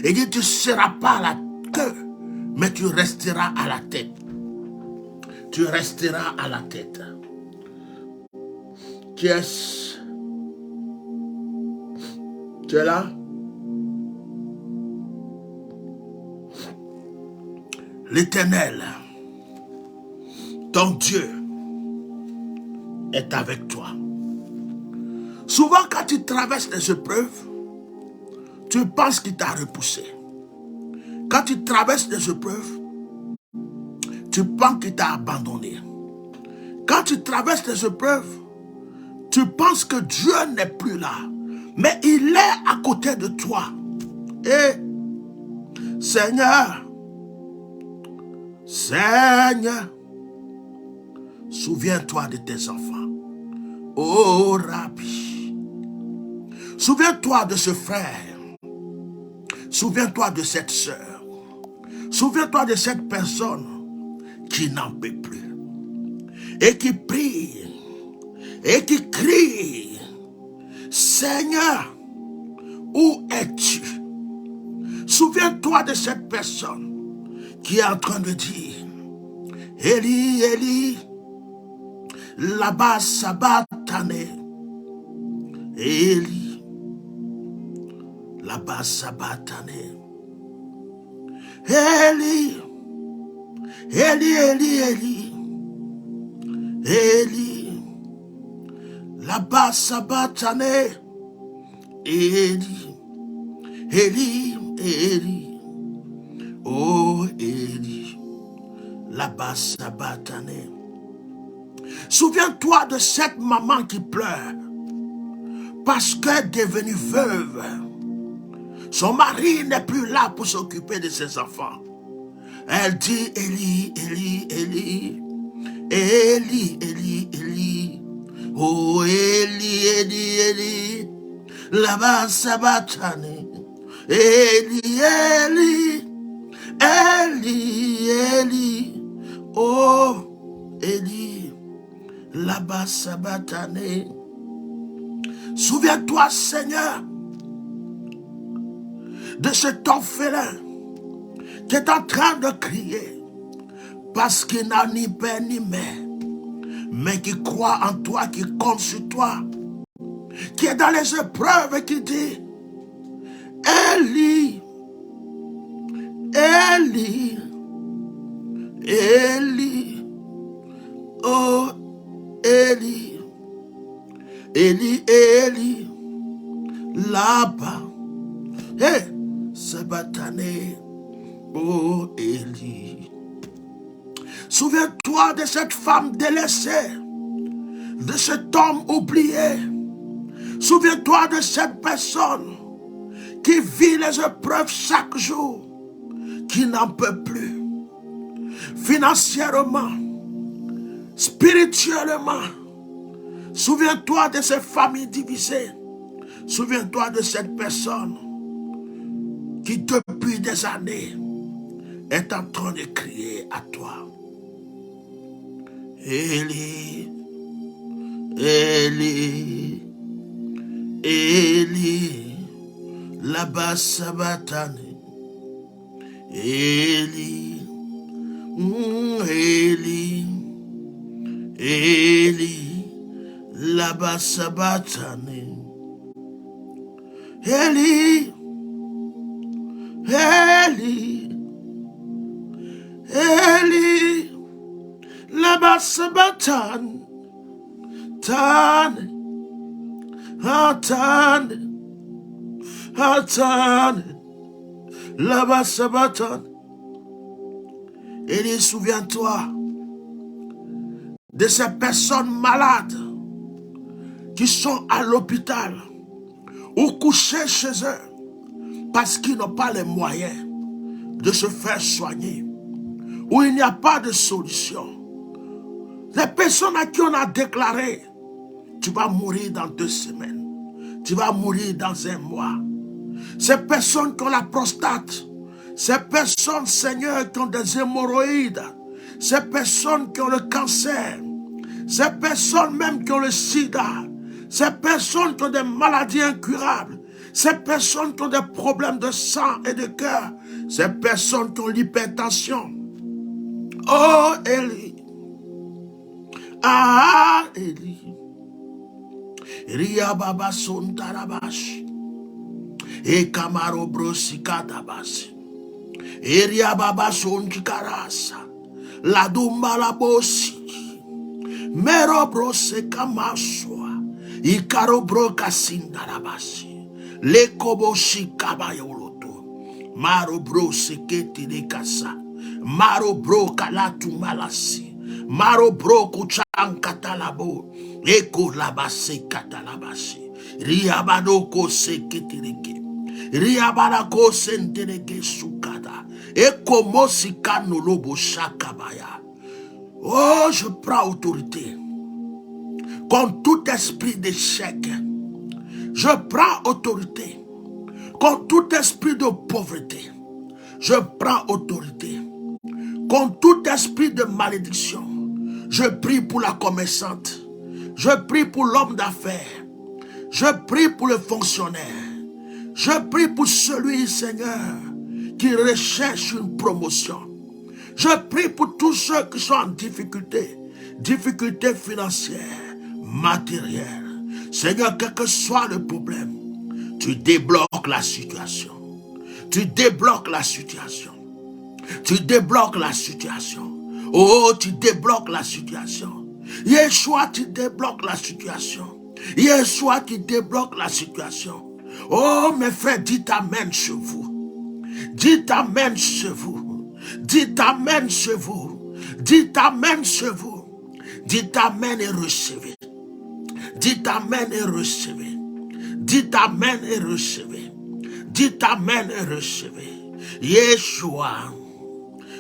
Il dit, tu ne seras pas à la queue, mais tu resteras à la tête. Tu resteras à la tête. Qui est-ce? Tu es là? L'Éternel, ton Dieu, est avec toi. Souvent, quand tu traverses les épreuves, tu penses qu'il t'a repoussé. Quand tu traverses les épreuves, tu penses qu'il t'a abandonné. Quand tu traverses les épreuves, tu penses que Dieu n'est plus là. Mais il est à côté de toi. Et Seigneur, Seigneur, souviens-toi de tes enfants. Oh Rabbi, souviens-toi de ce frère. Souviens-toi de cette sœur. Souviens-toi de cette personne qui n'en peut plus. Et qui prie. Et qui crie. Seigneur, où es-tu? Souviens-toi de cette personne qui est en train de dire, Eli, Eli, là-bas sabatane. Eli, là-bas sabatane. Eli, Eli, Eli, Eli, Eli, là-bas sabatane. Eli, Eli, Eli, oh Eli, là-bas sabatane. Souviens-toi de cette maman qui pleure parce qu'elle est devenue veuve. Son mari n'est plus là pour s'occuper de ses enfants. Elle dit Eli, Eli, Eli, Eli, Eli, Eli, oh Eli, Eli, Eli, là-bas sabatane. Eli, Eli, Eli, Eli, oh Eli, là-bas sabatane. Souviens-toi, Seigneur, de cet orphelin qui est en train de crier parce qu'il n'a ni père ni mère, mais qui croit en toi, qui compte sur toi, qui est dans les épreuves et qui dit Eli, Eli, Eli, oh Eli, Eli, Eli, là-bas, hey, sabatane, oh Eli. Souviens-toi de cette femme délaissée, de cet homme oublié. Souviens-toi de cette personne qui vit les épreuves chaque jour, qui n'en peut plus. Financièrement, spirituellement. Souviens-toi de ces familles divisées. Souviens-toi de cette personne qui depuis des années est en train de crier à toi. Eli, Eli, Eli, là-bas sabatane. Eli, Eli, Eli, là-bas sabatane. Eli, Eli, Eli, Eli, lama sabatan, tan, atan, atan, lama sabatan. Eli, souviens-toi de ces personnes malades qui sont à l'hôpital ou couchées chez eux parce qu'ils n'ont pas les moyens de se faire soigner, où il n'y a pas de solution. Les personnes à qui on a déclaré, tu vas mourir dans 2 semaines, tu vas mourir dans 1 mois. Ces personnes qui ont la prostate, ces personnes, Seigneur, qui ont des hémorroïdes, ces personnes qui ont le cancer, ces personnes même qui ont le sida, ces personnes qui ont des maladies incurables, ces personnes qui ont des problèmes de sang et de cœur, ces personnes qui ont l'hypertension. Oh Eli, ah Eli, Ria Baba Sontarabash, et Kamaro Brosikadabas, Eria Baba Sontikarasa, La Dumba la Bosi, Mero Brose Kamaswa, Ikaro Broka Sindarabasi, Le Koboshi Kabayoloto, Maro Brose Keti de Kasa, Maro Broka Latu Malasi, Maro Broko Chankatalabo, Eko Labase Katalabasi, Riabadoko Seketireke, Riabadako Sentereke Sukada, Eko Mosika Nolobo Shakabaya. Oh, je prends autorité contre tout esprit d'échec. Je prends autorité contre tout esprit de pauvreté. Je prends autorité contre tout esprit de malédiction. Je prie pour la commerçante. Je prie pour l'homme d'affaires. Je prie pour le fonctionnaire. Je prie pour celui, Seigneur, qui recherche une promotion. Je prie pour tous ceux qui sont en difficulté, difficultés financières, matérielles. Seigneur, quel que soit le problème, tu débloques la situation. Tu débloques la situation. Tu débloques la situation. Oh, tu débloques la situation. Yeshua, tu débloques la situation. Yeshua, tu débloques la situation. Oh, mes frères, dites amen chez vous. Dites amen chez vous. Dites amen chez vous. Dites amen chez vous. Dites amen et recevez. Dites amen et recevez. Dites amen et recevez. Dites amen et recevez. Yeshua,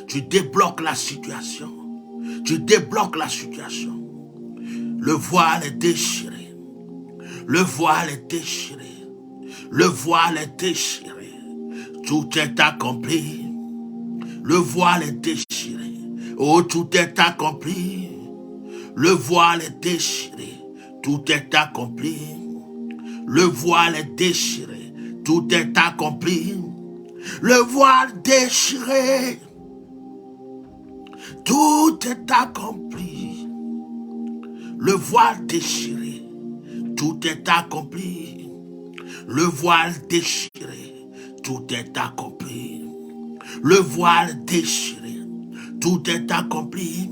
tu débloques la situation. Tu débloques la situation. Le voile est déchiré. Le voile est déchiré. Le voile est déchiré. Tout est accompli. Le voile est déchiré. Oh, tout est accompli. Le voile est déchiré. Tout est accompli. Le voile est déchiré. Tout est accompli. Le voile déchiré. Tout est accompli. Le voile déchiré. Tout est accompli. Le voile déchiré. Tout est accompli. Le voile déchiré. Tout est accompli.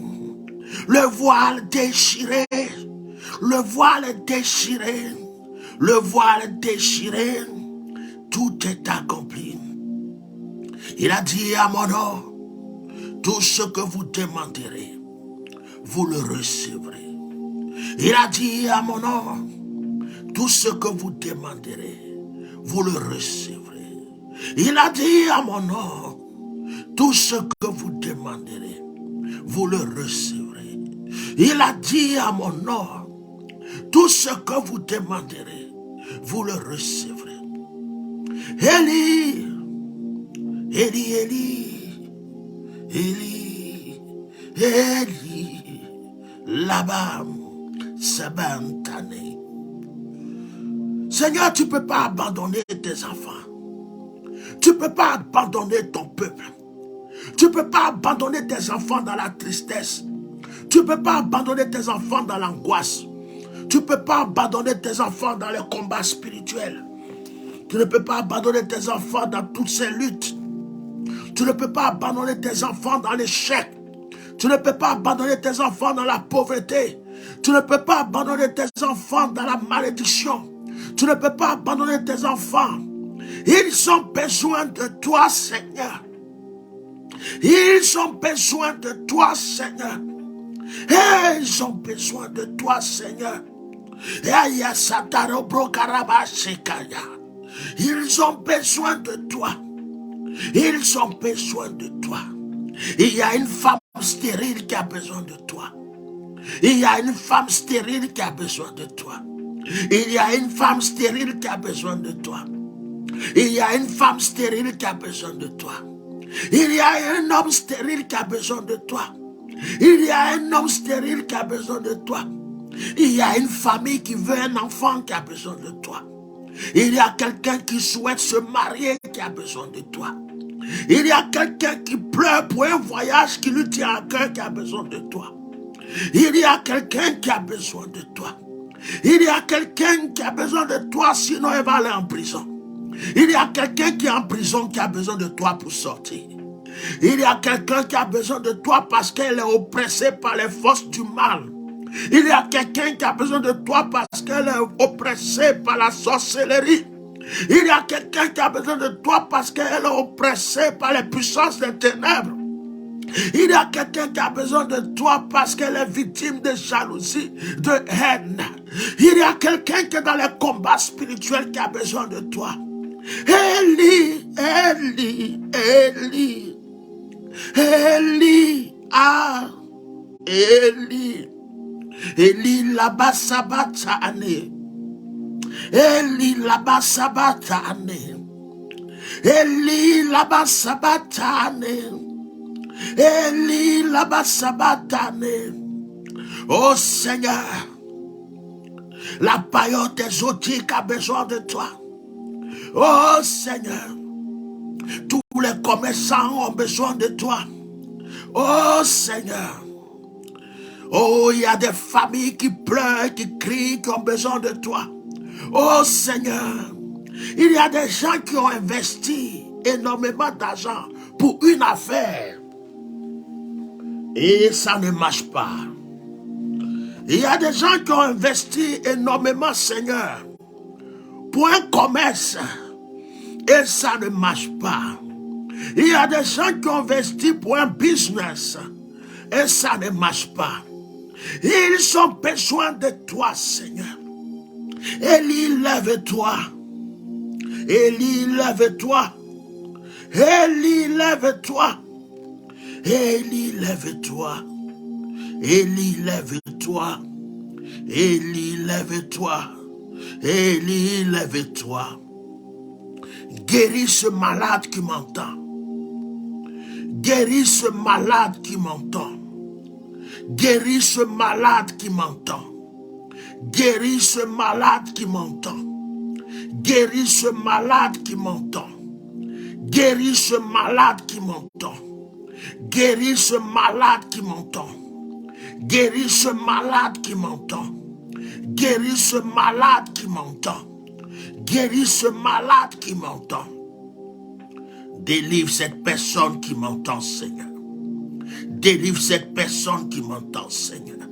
Le voile déchiré. Le voile est déchiré. Le voile est déchiré. Tout est accompli. Il a dit à mon nom, tout ce que vous demanderez, vous le recevrez. Il a dit à mon nom, tout ce que vous demanderez, vous le recevrez. Il a dit à mon nom, tout ce que vous demanderez, vous le recevrez. Il a dit à mon nom, tout ce que vous demanderez, vous le recevrez. Eli, Eli, Eli, Eli, Eli, Labam, Sabantane. Seigneur, tu ne peux pas abandonner tes enfants. Tu ne peux pas abandonner ton peuple. Tu ne peux pas abandonner tes enfants dans la tristesse. Tu ne peux pas abandonner tes enfants dans l'angoisse. Tu ne peux pas abandonner tes enfants dans les combats spirituels. Tu ne peux pas abandonner tes enfants dans toutes ces luttes. Tu ne peux pas abandonner tes enfants dans l'échec. Tu ne peux pas abandonner tes enfants dans la pauvreté. Tu ne peux pas abandonner tes enfants dans la malédiction. Tu ne peux pas abandonner tes enfants. Ils ont besoin de toi, Seigneur. Ils ont besoin de toi, Seigneur. Ils ont besoin de toi, Seigneur. Ils ont besoin de toi. Ils ont besoin de toi. Il y a une femme stérile qui a besoin de toi. Il y a une femme stérile qui a besoin de toi. Il y a une femme stérile qui a besoin de toi. Il y a une femme stérile qui a besoin de toi. Il y a un homme stérile qui a besoin de toi. Il y a un homme stérile qui a besoin de toi. Il y a une famille qui veut un enfant qui a besoin de toi. Il y a quelqu'un qui souhaite se marier qui a besoin de toi. Il y a quelqu'un qui pleure pour un voyage qui lui tient à cœur qui a besoin de toi. Il y a quelqu'un qui a besoin de toi. Il y a quelqu'un qui a besoin de toi, sinon il va aller en prison. Il y a quelqu'un qui est en prison qui a besoin de toi pour sortir. Il y a quelqu'un qui a besoin de toi parce qu'elle est oppressée par les forces du mal. Il y a quelqu'un qui a besoin de toi parce qu'elle est oppressée par la sorcellerie. Il y a quelqu'un qui a besoin de toi parce qu'elle est oppressée par les puissances des ténèbres. Il y a quelqu'un qui a besoin de toi parce qu'elle est victime de jalousie, de haine. Il y a quelqu'un qui est dans les combats spirituels qui a besoin de toi. Eli, Eli, Eli, Eli, ah, Eli, Eli laba sabatane, Eli laba sabatane, Eli laba sabatane, Eli laba sabatane. Oh Seigneur, la paillote exotique a besoin de toi. Oh Seigneur, tous les commerçants ont besoin de toi. Oh Seigneur, oh il y a des familles qui pleurent, qui crient, qui ont besoin de toi. Oh Seigneur, il y a des gens qui ont investi énormément d'argent pour une affaire et ça ne marche pas. Il y a des gens qui ont investi énormément, Seigneur, pour un commerce et ça ne marche pas. Il y a des gens qui ont investi pour un business et ça ne marche pas. Ils ont besoin de toi, Seigneur. Élie, lève-toi. Élie, lève-toi. Élie, lève-toi. Élie, lève-toi. Élie, lève-toi. Élie, lève-toi. Élie, lève-toi. Guéris ce malade qui m'entend. Guéris ce malade qui m'entend. Guéris ce malade qui m'entend. Guéris ce malade qui m'entend. Guéris ce malade qui m'entend. Guéris ce malade qui m'entend. Guéris ce malade qui m'entend. Guéris ce malade qui m'entend. Guéris ce malade qui m'entend. Guéris ce malade qui m'entend. Délivre cette personne qui m'entend, Seigneur. Délivre cette personne qui m'entend, Seigneur.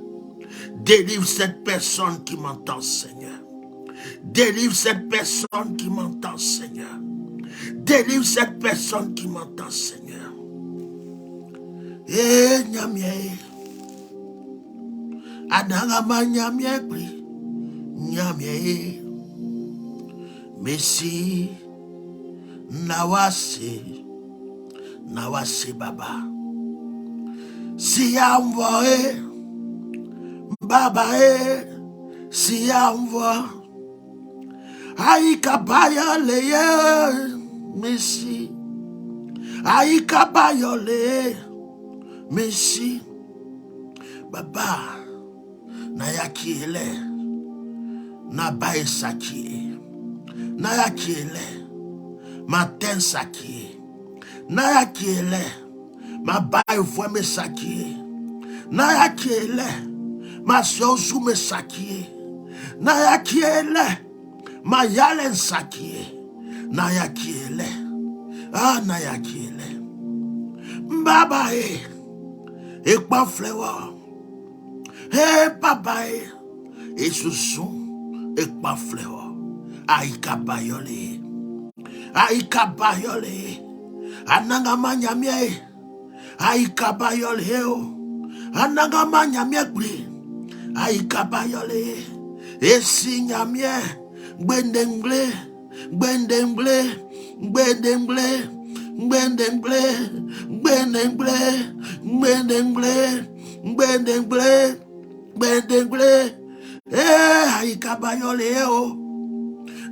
Délivre cette personne qui m'entend, Seigneur. Délivre cette personne qui m'entend, Seigneur. Délivre cette personne qui m'entend, Seigneur. Eh, nyamie. Adangama nyamie pri. Nyamie. Messi. Nawase. Nawase baba. Si envoie. Baba si envoie. Aïka baya leye. Messi. Aïka baya leye. Messi. Baba. Nayakiele. Nabaye sakie. Nayakiele. Matin sakie. Nayakiele. Mabaye fweme sakie. Nayakiele. Masiozu me sakie. Nayakiele. Mayalen sakie. Nayakiele. Ah, nayakiele. Baba et pas flewa. Papa et ce son et pas flewa. Aïka bayole. Aïka bayole. Anangama nyamie. Aïka bayole. Anangama nyamie gri. Aïka bayole. Et si nyamie. Gbendengle. Gbendengle. Gbendengle. Gbendengle. Gbendengle. Gbendengle. Gbendengle. Gbendengle. Aïka bayole.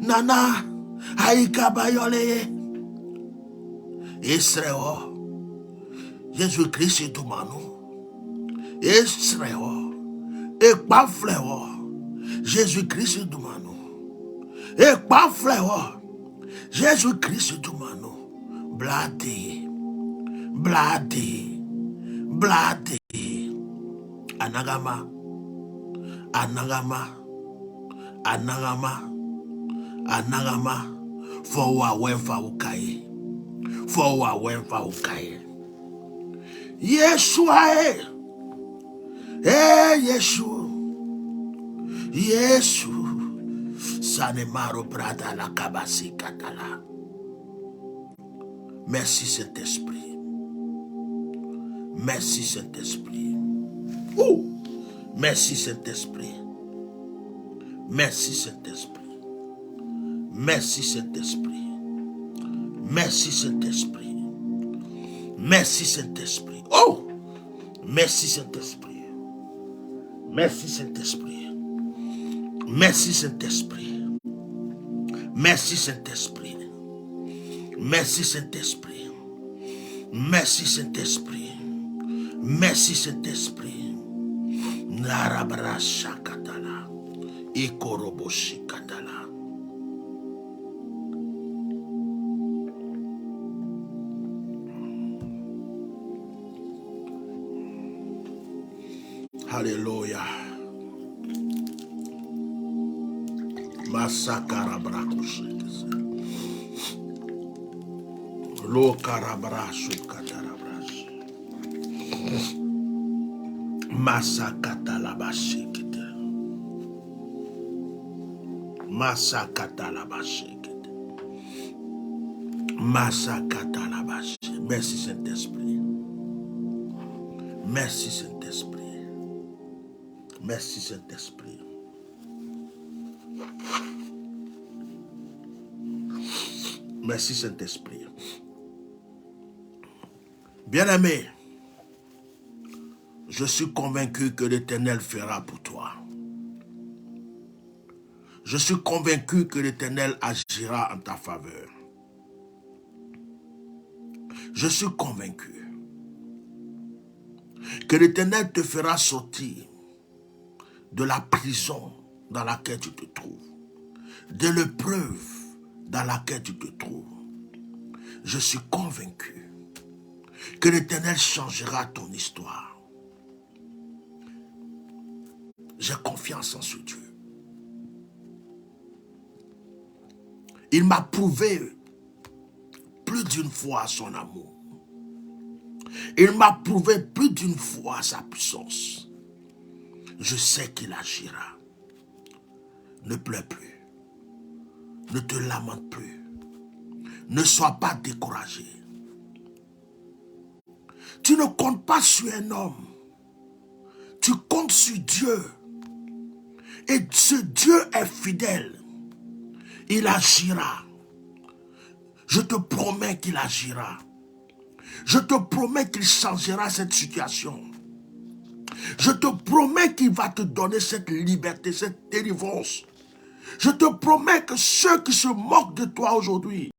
Nana. Aïka bayole. Israël. Jésus-Christ est tout manou. Israël. Et pas fleur. Jésus-Christ est tout manou. Et pas fleur. Jésus-Christ est tout manou. Bladé. Bladé. Bladé. Anagama. Anagama. Anagama. Anagama. Fowa wenfa ukaye. Fowa wenfa ukaye. Yeshua Yeshua. Yeshua. Sanemaro brada la kabasi katala. Merci Saint-Esprit. Merci Saint-Esprit. Oh. Merci Saint-Esprit. Merci Saint-Esprit. Merci Saint-Esprit. Merci Saint-Esprit. Merci Saint-Esprit. Oh! Merci Saint-Esprit. Merci Saint-Esprit. Merci Saint-Esprit. Merci Saint-Esprit. Merci Saint-Esprit. Merci Saint-Esprit. Merci Saint-Esprit. Narabra shakatala. Ikoroboshi katala. Alléluia. Masakara brakushekese. Lo karabrasu katarabrasu. Masakata la bashekete. Masakata la bashekete. Masakata la bashekete. Merci Saint-Esprit. Merci Saint-Esprit. Merci Saint-Esprit. Merci Saint-Esprit. Bien-aimé, je suis convaincu que l'Éternel fera pour toi. Je suis convaincu que l'Éternel agira en ta faveur. Je suis convaincu que l'Éternel te fera sortir de la prison dans laquelle tu te trouves, de l'épreuve dans laquelle tu te trouves. Je suis convaincu que l'Éternel changera ton histoire. J'ai confiance en ce Dieu. Il m'a prouvé plus d'une fois son amour. Il m'a prouvé plus d'une fois sa puissance. Je sais qu'il agira. Ne pleure plus. Ne te lamente plus. Ne sois pas découragé. Tu ne comptes pas sur un homme. Tu comptes sur Dieu. Et ce Dieu est fidèle. Il agira. Je te promets qu'il agira. Je te promets qu'il changera cette situation. Je te promets qu'il va te donner cette liberté, cette délivrance. Je te promets que ceux qui se moquent de toi aujourd'hui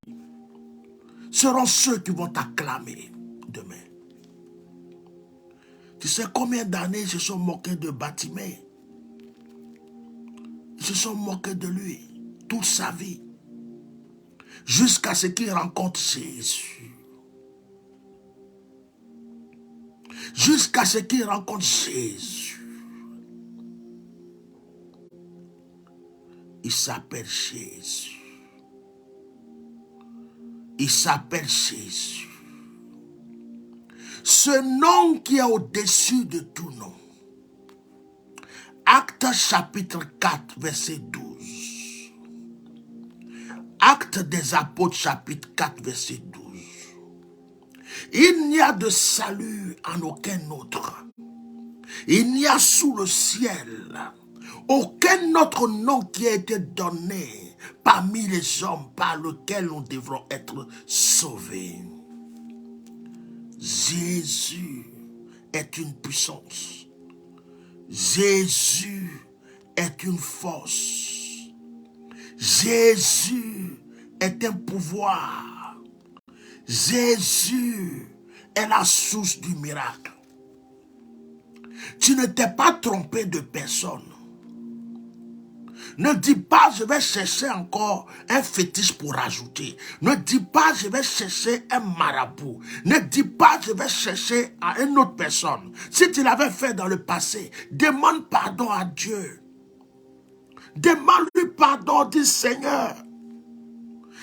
seront ceux qui vont t'acclamer demain. Tu sais combien d'années ils se sont moqués de Bartimée? Ils se sont moqués de lui toute sa vie. Jusqu'à ce qu'il rencontre Jésus. Jusqu'à ce qu'il rencontre Jésus. Il s'appelle Jésus. Il s'appelle Jésus. Ce nom qui est au-dessus de tout nom. Actes chapitre 4, verset 12. Actes des apôtres chapitre 4, verset 12. Il n'y a de salut en aucun autre. Il n'y a sous le ciel aucun autre nom qui a été donné parmi les hommes par lequel nous devrons être sauvés. Jésus est une puissance. Jésus est une force. Jésus est un pouvoir. Jésus est la source du miracle. Tu ne t'es pas trompé de personne. Ne dis pas, je vais chercher encore un fétiche pour rajouter. Ne dis pas, je vais chercher un marabout. Ne dis pas, je vais chercher à une autre personne. Si tu l'avais fait dans le passé, demande pardon à Dieu. Demande-lui pardon, dis Seigneur.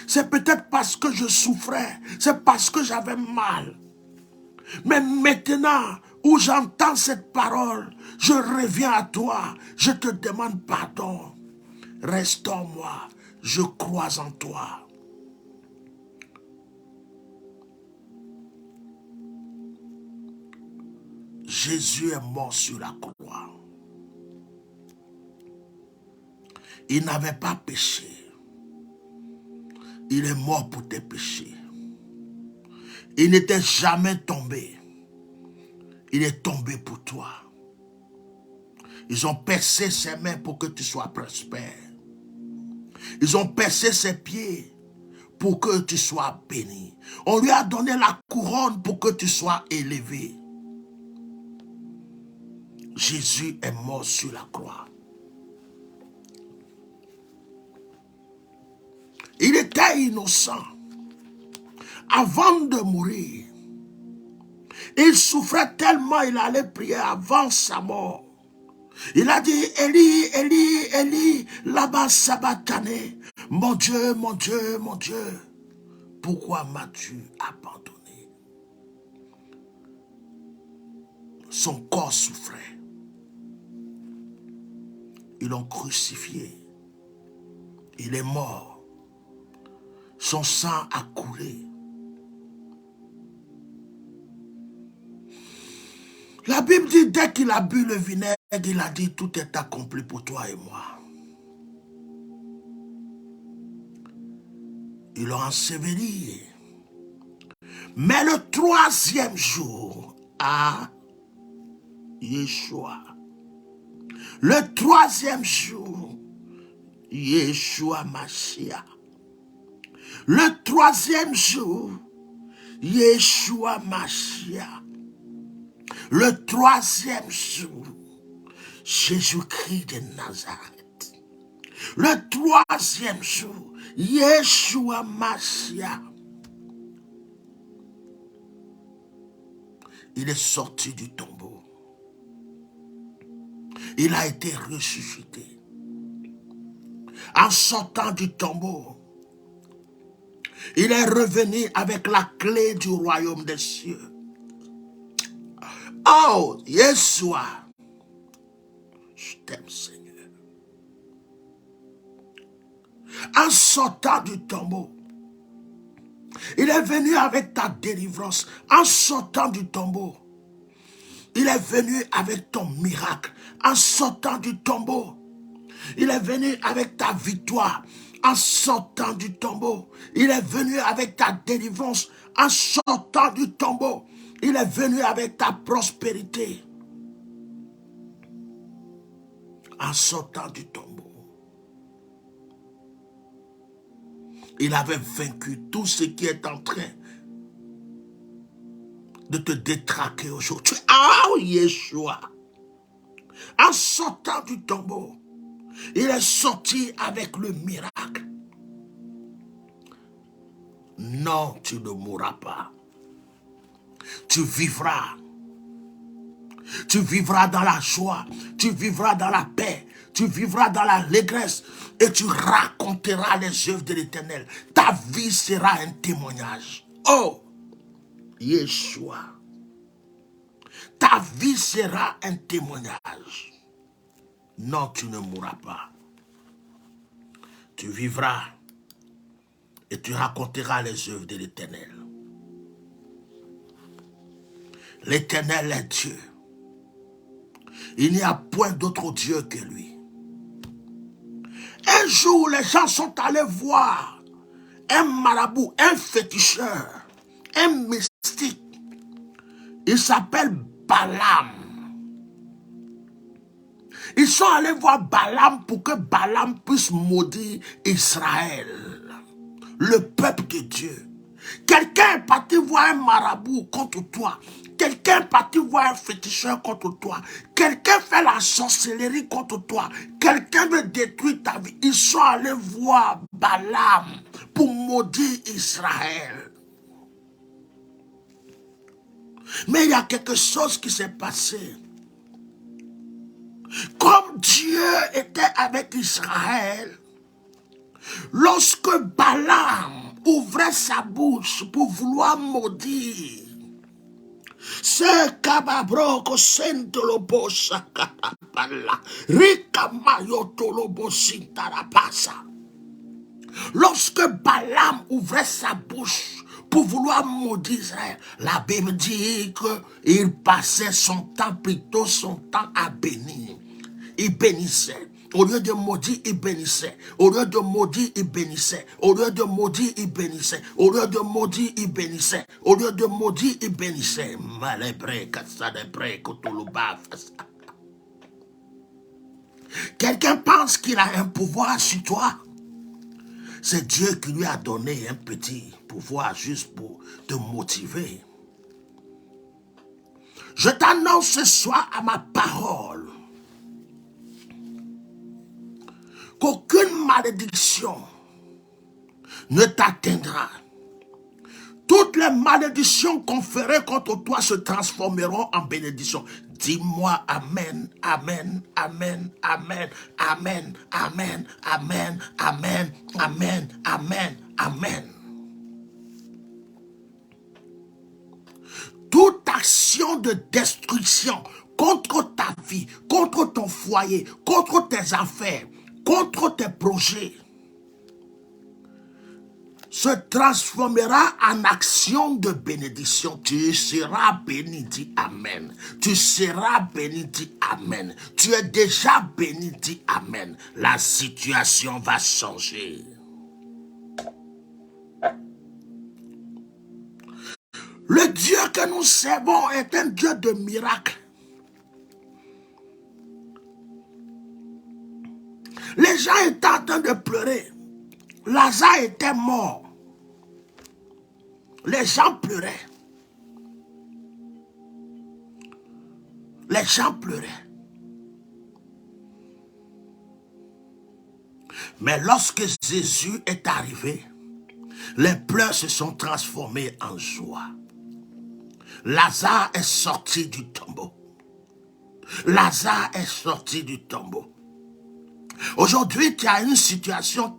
C'est peut-être parce que je souffrais, c'est parce que j'avais mal. Mais maintenant où j'entends cette parole, je reviens à toi, je te demande pardon. Restaure-moi, je crois en toi. Jésus est mort sur la croix. Il n'avait pas péché. Il est mort pour tes péchés. Il n'était jamais tombé. Il est tombé pour toi. Ils ont percé ses mains pour que tu sois prospère. Ils ont percé ses pieds pour que tu sois béni. On lui a donné la couronne pour que tu sois élevé. Jésus est mort sur la croix. Il était innocent. Avant de mourir, il souffrait tellement, il allait prier avant sa mort. Il a dit, Élie, Élie, Élie, là-bas sabachthani. Mon Dieu, mon Dieu, mon Dieu, pourquoi m'as-tu abandonné? Son corps souffrait. Ils l'ont crucifié. Il est mort. Son sang a coulé. La Bible dit, dès qu'il a bu le vinaigre, il a dit, tout est accompli pour toi et moi. Ils l'ont enseveli. Mais le troisième jour, Yeshua. Le troisième jour, Yeshua Mashiach. Le troisième jour, Yeshua Mashiach. Le troisième jour, Jésus-Christ de Nazareth. Le troisième jour, Yeshua Mashiach. Il est sorti du tombeau. Il a été ressuscité. En sortant du tombeau, il est revenu avec la clé du royaume des cieux. Oh, Yeshua, je t'aime, Seigneur. En sortant du tombeau, il est venu avec ta délivrance. En sortant du tombeau, il est venu avec ton miracle. En sortant du tombeau, il est venu avec ta victoire. En sortant du tombeau, il est venu avec ta délivrance. En sortant du tombeau, il est venu avec ta prospérité. En sortant du tombeau, il avait vaincu tout ce qui est en train de te détraquer aujourd'hui. Ah, Yeshua! En sortant du tombeau, il est sorti avec le miracle. Non, tu ne mourras pas. Tu vivras. Tu vivras dans la joie. Tu vivras dans la paix. Tu vivras dans la allégresse. Et tu raconteras les œuvres de l'Éternel. Ta vie sera un témoignage. Oh, Yeshua. ta vie sera un témoignage. Non, tu ne mourras pas. Tu vivras et tu raconteras les œuvres de l'Éternel. L'Éternel est Dieu. Il n'y a point d'autre Dieu que lui. Un jour, les gens sont allés voir un marabout, un féticheur, un mystique. Il s'appelle Balaam. Ils sont allés voir Balaam pour que Balaam puisse maudire Israël, le peuple de Dieu. Quelqu'un est parti voir un marabout contre toi. Quelqu'un est parti voir un féticheur contre toi. Quelqu'un fait la sorcellerie contre toi. Quelqu'un veut détruire ta vie. Ils sont allés voir Balaam pour maudire Israël. Mais il y a quelque chose qui s'est passé. Comme Dieu était avec Israël, lorsque Balaam ouvrait sa bouche pour vouloir maudire, ce kababroko sentolobo sakatapala, rikamayotolobo sintarapasa. Lorsque Balaam ouvrait sa bouche pour vouloir maudire Israël, la Bible dit qu'il passait son temps, plutôt son temps à bénir. Il bénissait. Au lieu de maudire, il bénissait. Au lieu de maudire, il bénissait. Au lieu de maudire, il bénissait. Au lieu de maudire, il bénissait. Au lieu de maudire, il bénissait. Quelqu'un pense qu'il a un pouvoir sur toi. C'est Dieu qui lui a donné un petit pouvoir juste pour te motiver. Je t'annonce ce soir à ma parole qu'aucune malédiction ne t'atteindra. Toutes les malédictions conférées contre toi se transformeront en bénédiction. Dis-moi amen, amen, amen, amen, amen, amen, amen, amen, amen, amen, amen. Toute action de destruction contre ta vie, contre ton foyer, contre tes affaires, contre tes projets, se transformera en action de bénédiction. Tu seras béni, dis amen. Tu seras béni, dis amen. Tu es déjà béni, dis amen. La situation va changer. Le Dieu que nous servons est un Dieu de miracles. Les gens étaient en train de pleurer. Lazare était mort. Les gens pleuraient. Les gens pleuraient. Mais lorsque Jésus est arrivé, les pleurs se sont transformés en joie. Lazare est sorti du tombeau. Lazare est sorti du tombeau. Aujourd'hui, tu as une situation,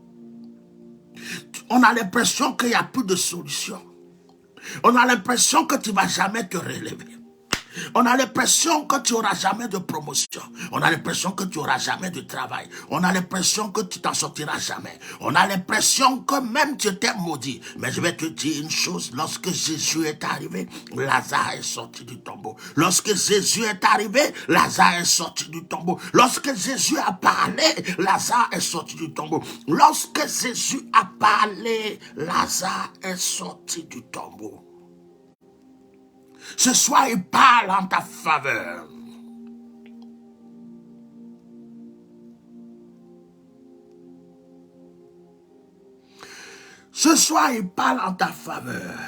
on a l'impression qu'il n'y a plus de solution. On a l'impression que tu ne vas jamais te relever. On a l'impression que tu n'auras jamais de promotion. On a l'impression que tu n'auras jamais de travail. On a l'impression que tu t'en sortiras jamais. On a l'impression que même tu étais maudit. Mais je vais te dire une chose. Lorsque Jésus est arrivé, Lazare est sorti du tombeau. Lorsque Jésus est arrivé, Lazare est sorti du tombeau. Lorsque Jésus a parlé, Lazare est sorti du tombeau. Lorsque Jésus a parlé, Lazare est sorti du tombeau. Ce soir, il parle en ta faveur. Ce soir, il parle en ta faveur.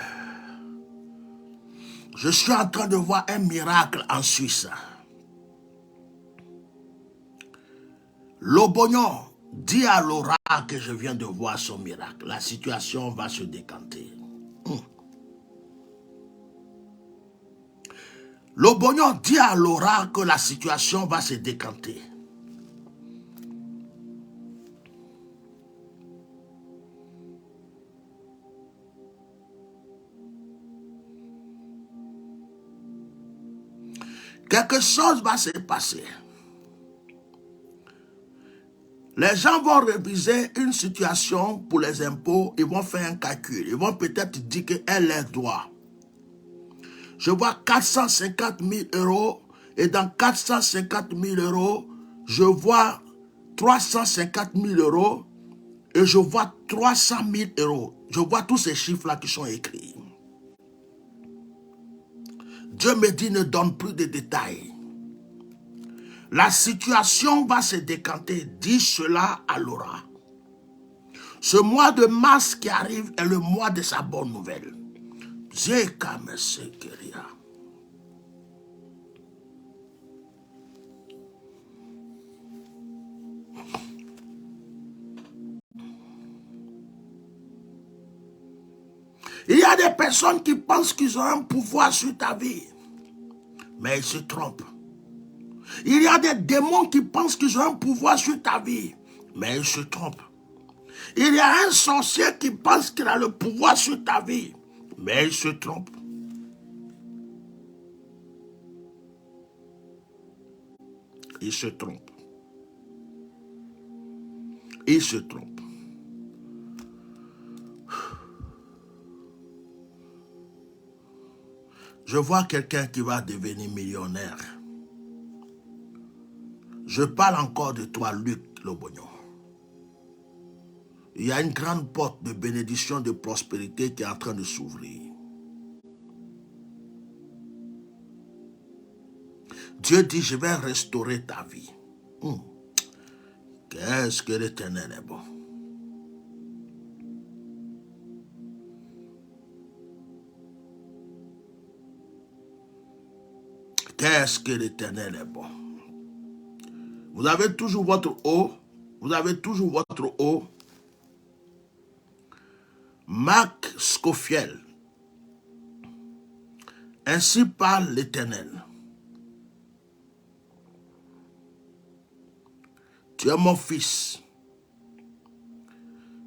Je suis en train de voir un miracle en Suisse. Lobognon dit à Laura que je viens de voir son miracle. La situation va se décanter. Lobognon dit à Laura que la situation va se décanter. quelque chose va se passer. Les gens vont réviser une situation pour les impôts, ils vont faire un calcul. Ils vont peut-être dire qu'elle leur doit. Je vois 450 000 euros et dans 450 000 euros, je vois 350 000 euros et je vois 300 000 euros. Je vois tous ces chiffres-là qui sont écrits. Dieu me dit, ne donne plus de détails. La situation va se décanter. Dis cela à Laura. Ce mois de mars qui arrive est le mois de sa bonne nouvelle. Il y a des personnes qui pensent qu'ils ont un pouvoir sur ta vie, mais ils se trompent. Il y a des démons qui pensent qu'ils ont un pouvoir sur ta vie, mais ils se trompent. Il y a un sorcier qui pense qu'il a le pouvoir sur ta vie, mais il se trompe. Il se trompe. Il se trompe. Je vois quelqu'un qui va devenir millionnaire. Je parle encore de toi, Luc Lobognon. Il y a une grande porte de bénédiction, de prospérité qui est en train de s'ouvrir. Dieu dit, je vais restaurer ta vie. Qu'est-ce que l'Éternel est bon. Qu'est-ce que l'Éternel est bon. Vous avez toujours votre eau. Vous avez toujours votre eau. Marc Scofield. Ainsi parle l'Éternel. Tu es mon fils.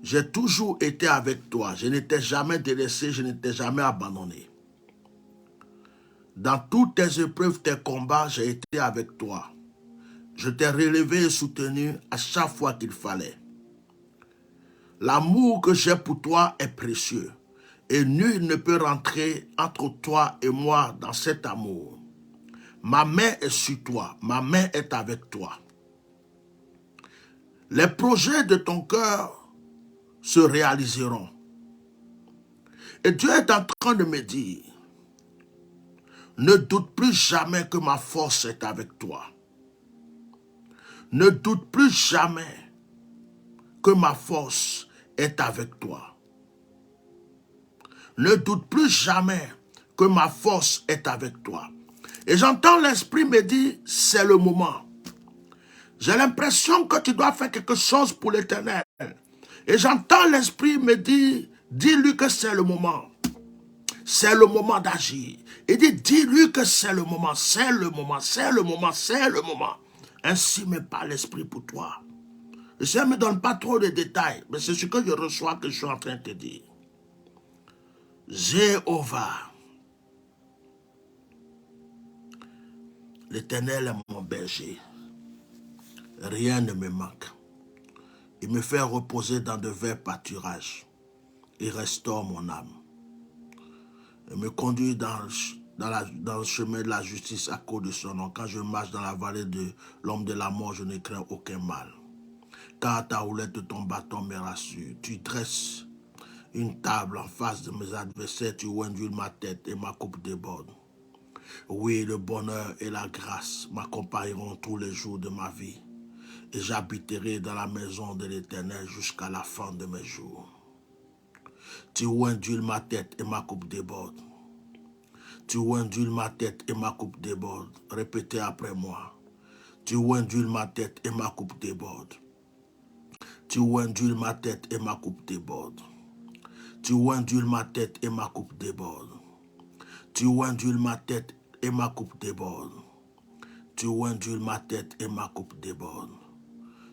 J'ai toujours été avec toi. Je ne t'ai jamais délaissé, je ne t'ai jamais abandonné. Dans toutes tes épreuves, tes combats, j'ai été avec toi. Je t'ai relevé et soutenu à chaque fois qu'il fallait. L'amour que j'ai pour toi est précieux. Et nul ne peut rentrer entre toi et moi dans cet amour. Ma main est sur toi. Ma main est avec toi. Les projets de ton cœur se réaliseront. Et Dieu est en train de me dire, ne doute plus jamais que ma force est avec toi. Ne doute plus jamais que ma force est avec toi. Ne doute plus jamais que ma force est avec toi. Et j'entends l'Esprit me dire, c'est le moment. J'ai l'impression que tu dois faire quelque chose pour l'Éternel. Et j'entends l'Esprit me dire, dis-lui que c'est le moment. C'est le moment d'agir. Il dit, dis-lui que c'est le moment, c'est le moment, c'est le moment, c'est le moment. Ainsi me parle l'Esprit pour toi. Le Seigneur ne me donne pas trop de détails, mais c'est ce que je reçois que je suis en train de te dire. Jéhovah, l'Éternel est mon berger. Rien ne me manque. Il me fait reposer dans de verts pâturages. Il restaure mon âme. Il me conduit dans le chemin de la justice à cause de son nom. Quand je marche dans la vallée de l'homme de la mort, je ne crains aucun mal. Car ta houlette de ton bâton me rassure. Tu dresses une table en face de mes adversaires. Tu oindules ma tête et ma coupe déborde. Oui, le bonheur et la grâce m'accompagneront tous les jours de ma vie. Et j'habiterai dans la maison de l'Éternel jusqu'à la fin de mes jours. Tu oindules ma tête et ma coupe déborde. Tu oindules ma tête et ma coupe déborde. Répétez après moi. Tu oindules ma tête et ma coupe déborde. Tu oindules ma tête et ma coupe déborde. Tu oindules ma tête et ma coupe déborde. Tu oindules ma tête et ma coupe déborde. Tu oindules ma tête et ma coupe déborde.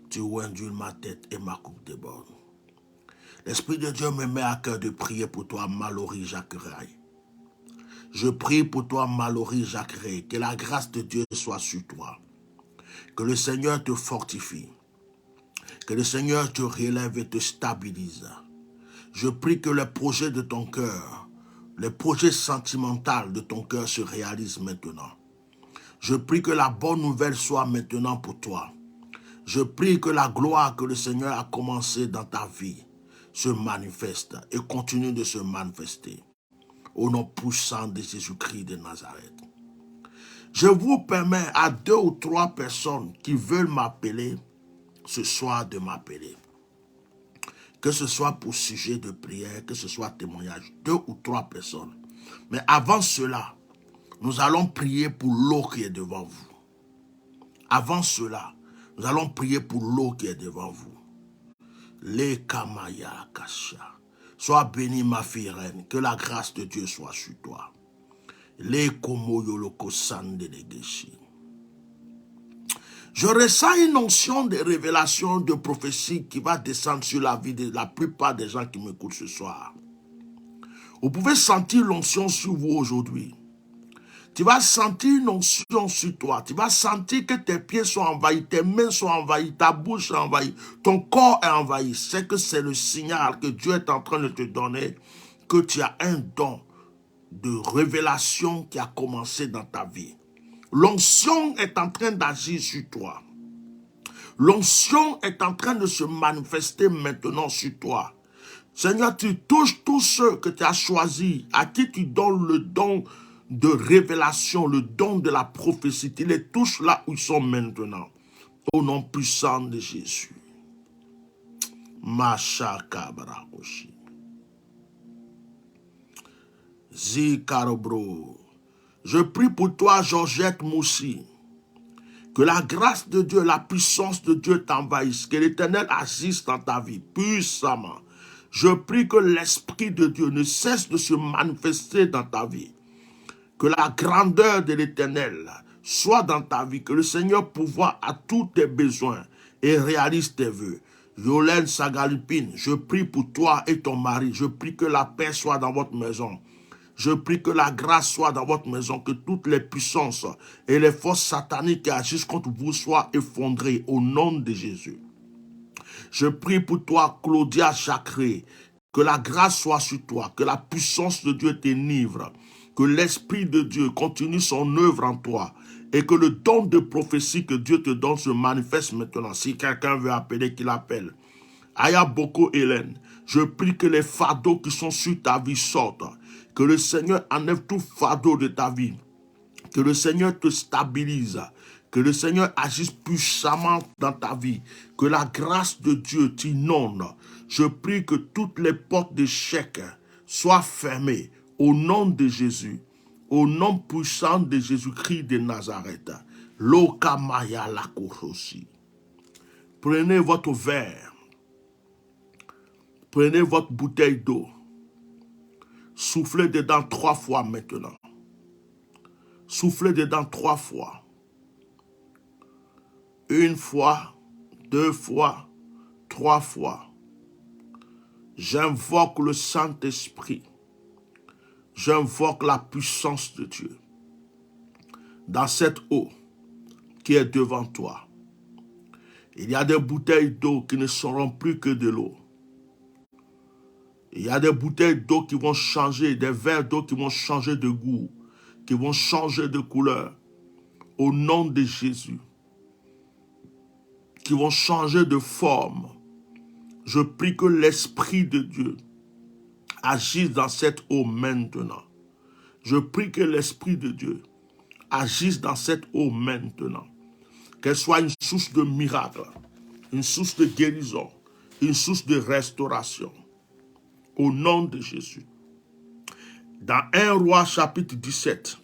Tu oindules ma tête et ma coupe déborde. L'Esprit de Dieu me met à cœur de prier pour toi, Mallory Jacqueray. Je prie pour toi, Mallory Jacqueret, que la grâce de Dieu soit sur toi. Que le Seigneur te fortifie. Que le Seigneur te relève et te stabilise. Je prie que les projets de ton cœur, les projets sentimentaux de ton cœur se réalisent maintenant. Je prie que la bonne nouvelle soit maintenant pour toi. Je prie que la gloire que le Seigneur a commencé dans ta vie se manifeste et continue de se manifester. Au nom puissant de Jésus-Christ de Nazareth. Je vous permets à 2 ou 3 personnes qui veulent m'appeler ce soir de m'appeler. Que ce soit pour sujet de prière, que ce soit témoignage, 2 ou 3 personnes. Mais avant cela, nous allons prier pour l'eau qui est devant vous. Avant cela, nous allons prier pour l'eau qui est devant vous. Les Kamaya Kasha. Sois bénie, ma fille reine, que la grâce de Dieu soit sur toi. Les Komoyoloko Sande Legeshi. Je ressens une onction de révélation, de prophétie qui va descendre sur la vie de la plupart des gens qui m'écoutent ce soir. Vous pouvez sentir l'onction sur vous aujourd'hui. Tu vas sentir une onction sur toi. Tu vas sentir que tes pieds sont envahis, tes mains sont envahies, ta bouche est envahie, ton corps est envahi. C'est que c'est le signal que Dieu est en train de te donner que tu as un don de révélation qui a commencé dans ta vie. L'onction est en train d'agir sur toi. L'onction est en train de se manifester maintenant sur toi. Seigneur, tu touches tous ceux que tu as choisis, à qui tu donnes le don de révélation, le don de la prophétie. Tu les touches là où ils sont maintenant. Au nom puissant de Jésus. Mashakabraoshi. Zikarobro. Je prie pour toi, Georgette Moussi. Que la grâce de Dieu, la puissance de Dieu t'envahisse. Que l'Éternel agisse dans ta vie puissamment. Je prie que l'Esprit de Dieu ne cesse de se manifester dans ta vie. Que la grandeur de l'Éternel soit dans ta vie. Que le Seigneur pourvoie à tous tes besoins et réalise tes vœux. Yolène Sagalipine, je prie pour toi et ton mari. Je prie que la paix soit dans votre maison. Je prie que la grâce soit dans votre maison, que toutes les puissances et les forces sataniques qui agissent contre vous soient effondrées au nom de Jésus. Je prie pour toi, Claudia Jacqueret, que la grâce soit sur toi, que la puissance de Dieu t'enivre, que l'Esprit de Dieu continue son œuvre en toi et que le don de prophétie que Dieu te donne se manifeste maintenant. Si quelqu'un veut appeler, qu'il appelle. Aya Boko Hélène, je prie que les fardeaux qui sont sur ta vie sortent. Que le Seigneur enlève tout fardeau de ta vie. Que le Seigneur te stabilise. Que le Seigneur agisse puissamment dans ta vie. Que la grâce de Dieu t'inonde. Je prie que toutes les portes d'échec soient fermées au nom de Jésus. Au nom puissant de Jésus-Christ de Nazareth. Lokamaya Lakorosi. Prenez votre verre. Prenez votre bouteille d'eau. Soufflez dedans 3 fois maintenant. Soufflez dedans 3 fois. 1 fois, 2 fois, 3 fois. J'invoque le Saint-Esprit. J'invoque la puissance de Dieu. Dans cette eau qui est devant toi, il y a des bouteilles d'eau qui ne seront plus que de l'eau. Il y a des bouteilles d'eau qui vont changer, des verres d'eau qui vont changer de goût, qui vont changer de couleur, au nom de Jésus, qui vont changer de forme. Je prie que l'Esprit de Dieu agisse dans cette eau maintenant. Je prie que l'Esprit de Dieu agisse dans cette eau maintenant. Qu'elle soit une source de miracle, une source de guérison, une source de restauration. Au nom de Jésus. Dans 1 Roi chapitre 17,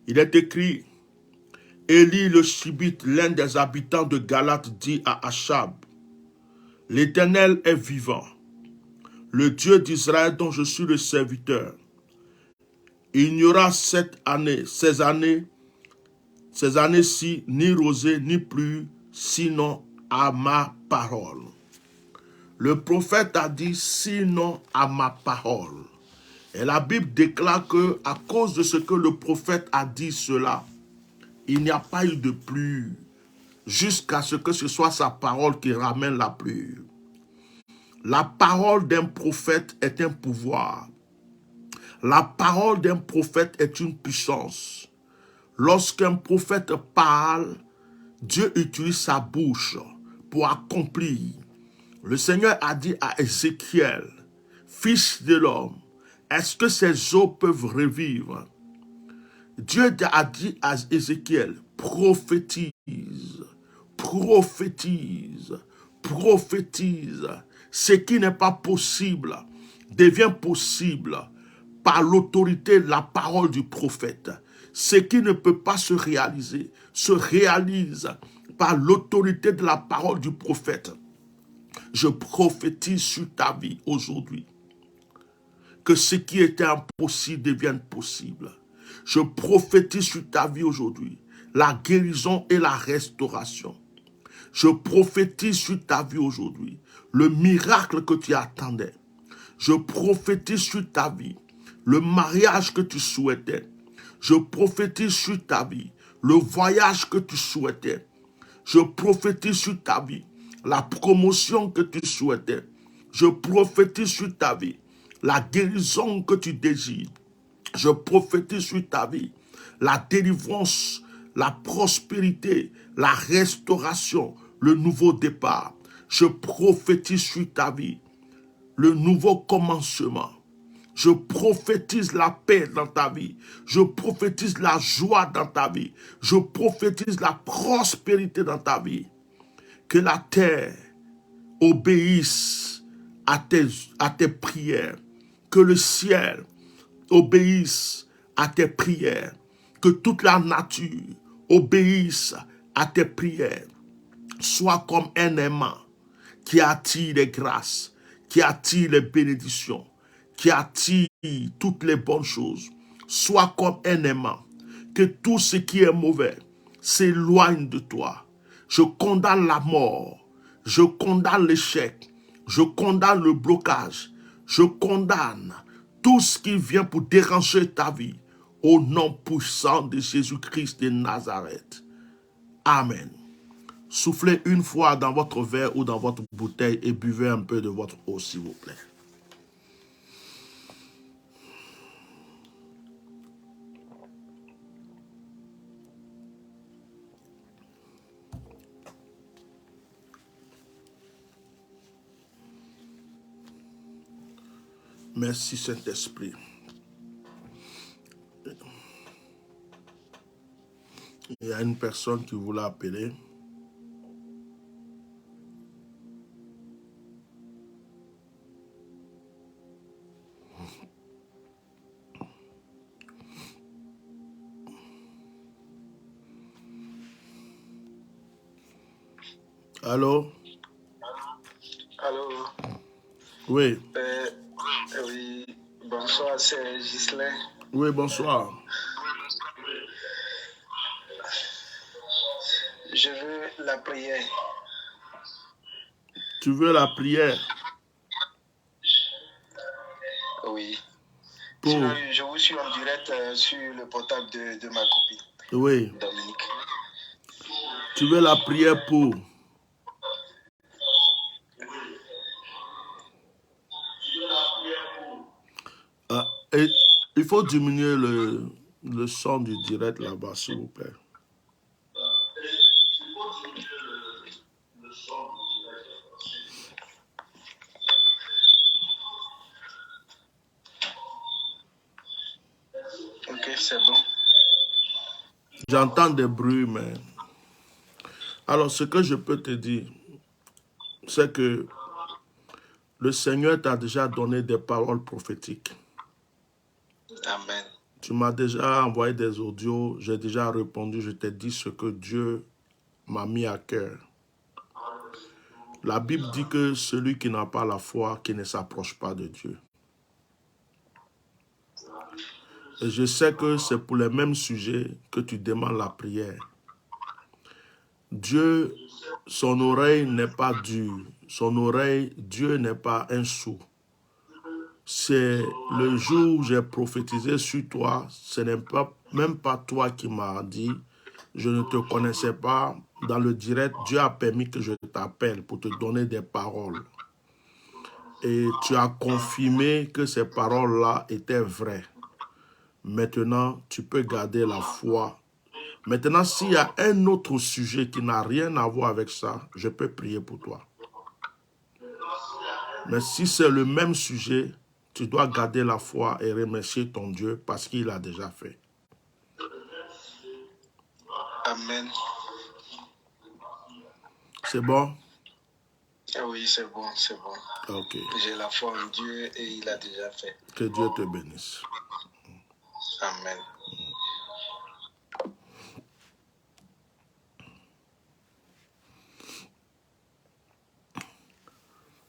il est écrit, Élie le Shibite, l'un des habitants de Galate, dit à Achab, l'Éternel est vivant, le Dieu d'Israël dont je suis le serviteur. Il n'y aura ces années-ci, ni rosée, ni pluie, sinon à ma parole. Le prophète a dit, sinon à ma parole. Et la Bible déclare que à cause de ce que le prophète a dit cela, il n'y a pas eu de pluie jusqu'à ce que ce soit sa parole qui ramène la pluie. La parole d'un prophète est un pouvoir. La parole d'un prophète est une puissance. Lorsqu'un prophète parle, Dieu utilise sa bouche pour accomplir. Le Seigneur a dit à Ézéchiel, fils de l'homme, est-ce que ces eaux peuvent revivre? Dieu a dit à Ézéchiel, prophétise, prophétise, prophétise. Ce qui n'est pas possible devient possible par l'autorité de la parole du prophète. Ce qui ne peut pas se réalise par l'autorité de la parole du prophète. Je prophétise sur ta vie aujourd'hui que ce qui était impossible devienne possible. Je prophétise sur ta vie aujourd'hui la guérison et la restauration. Je prophétise sur ta vie aujourd'hui le miracle que tu attendais. Je prophétise sur ta vie le mariage que tu souhaitais. Je prophétise sur ta vie le voyage que tu souhaitais. Je prophétise sur ta vie la promotion que tu souhaitais. Je prophétise sur ta vie la guérison que tu désires. Je prophétise sur ta vie la délivrance, la prospérité, la restauration, le nouveau départ. Je prophétise sur ta vie le nouveau commencement. Je prophétise la paix dans ta vie. Je prophétise la joie dans ta vie. Je prophétise la prospérité dans ta vie. Que la terre obéisse à tes prières. Que le ciel obéisse à tes prières. Que toute la nature obéisse à tes prières. Sois comme un aimant qui attire les grâces, qui attire les bénédictions, qui attire toutes les bonnes choses. Sois comme un aimant, que tout ce qui est mauvais s'éloigne de toi. Je condamne la mort, je condamne l'échec, je condamne le blocage, je condamne tout ce qui vient pour déranger ta vie, au nom puissant de Jésus-Christ de Nazareth. Amen. Soufflez une fois dans votre verre ou dans votre bouteille et buvez un peu de votre eau, s'il vous plaît. Merci Saint-Esprit. Il y a une personne qui voulait appeler. Allô? Allô? Oui. Oui, bonsoir, c'est Ghislain. Oui, bonsoir. Je veux la prière. Tu veux la prière? Oui. Pour... Je vous suis en direct sur le portable de ma copine. Oui. Dominique. Tu veux la prière pour... Et il faut diminuer le son du direct là-bas, s'il vous plaît. Ok, c'est bon. J'entends des bruits, mais... Alors, ce que je peux te dire, c'est que le Seigneur t'a déjà donné des paroles prophétiques. Amen. Tu m'as déjà envoyé des audios, j'ai déjà répondu, je t'ai dit ce que Dieu m'a mis à cœur. La Bible dit que celui qui n'a pas la foi, qui ne s'approche pas de Dieu. Et je sais que c'est pour les mêmes sujets que tu demandes la prière. Dieu, son oreille n'est pas dure. Son oreille, Dieu n'est pas un sourd. c'est le jour où j'ai prophétisé sur toi, ce n'est même pas toi qui m'as dit, je ne te connaissais pas. Dans le direct, Dieu a permis que je t'appelle pour te donner des paroles. Et tu as confirmé que ces paroles-là étaient vraies. Maintenant, tu peux garder la foi. Maintenant, s'il y a un autre sujet qui n'a rien à voir avec ça, je peux prier pour toi. Mais si c'est le même sujet, tu dois garder la foi et remercier ton Dieu parce qu'il a déjà fait. Amen. C'est bon? Oui, c'est bon, c'est bon. Ok. J'ai la foi en Dieu et il a déjà fait. Que Dieu te bénisse. Amen.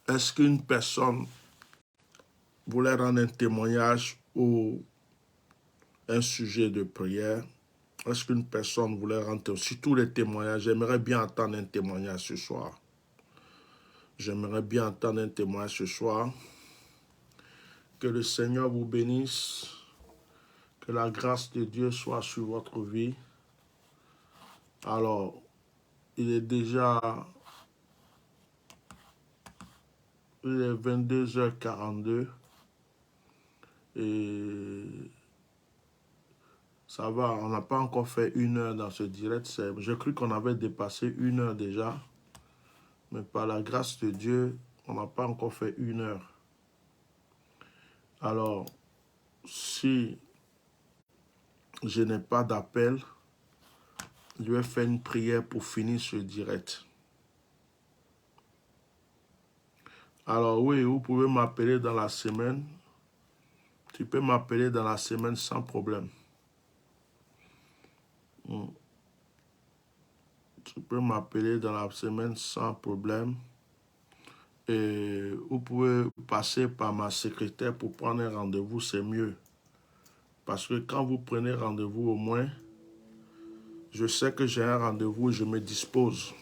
Est-ce qu'une personne voulait rendre un témoignage ou un sujet de prière? Est-ce qu'une personne voulait rendre, surtout les témoignages, j'aimerais bien entendre un témoignage ce soir. J'aimerais bien entendre un témoignage ce soir. Que le Seigneur vous bénisse. Que la grâce de Dieu soit sur votre vie. Alors, il est déjà 22h42. Et ça va, on n'a pas encore fait 1 heure dans ce direct. J'ai cru qu'on avait dépassé 1 heure déjà. Mais par la grâce de Dieu, on n'a pas encore fait 1 heure. Alors, si je n'ai pas d'appel, je vais faire une prière pour finir ce direct. Alors oui, vous pouvez m'appeler dans la semaine. Tu peux m'appeler dans la semaine sans problème. Tu peux m'appeler dans la semaine sans problème. Et vous pouvez passer par ma secrétaire pour prendre un rendez-vous, c'est mieux. Parce que quand vous prenez rendez-vous au moins, je sais que j'ai un rendez-vous et je me dispose.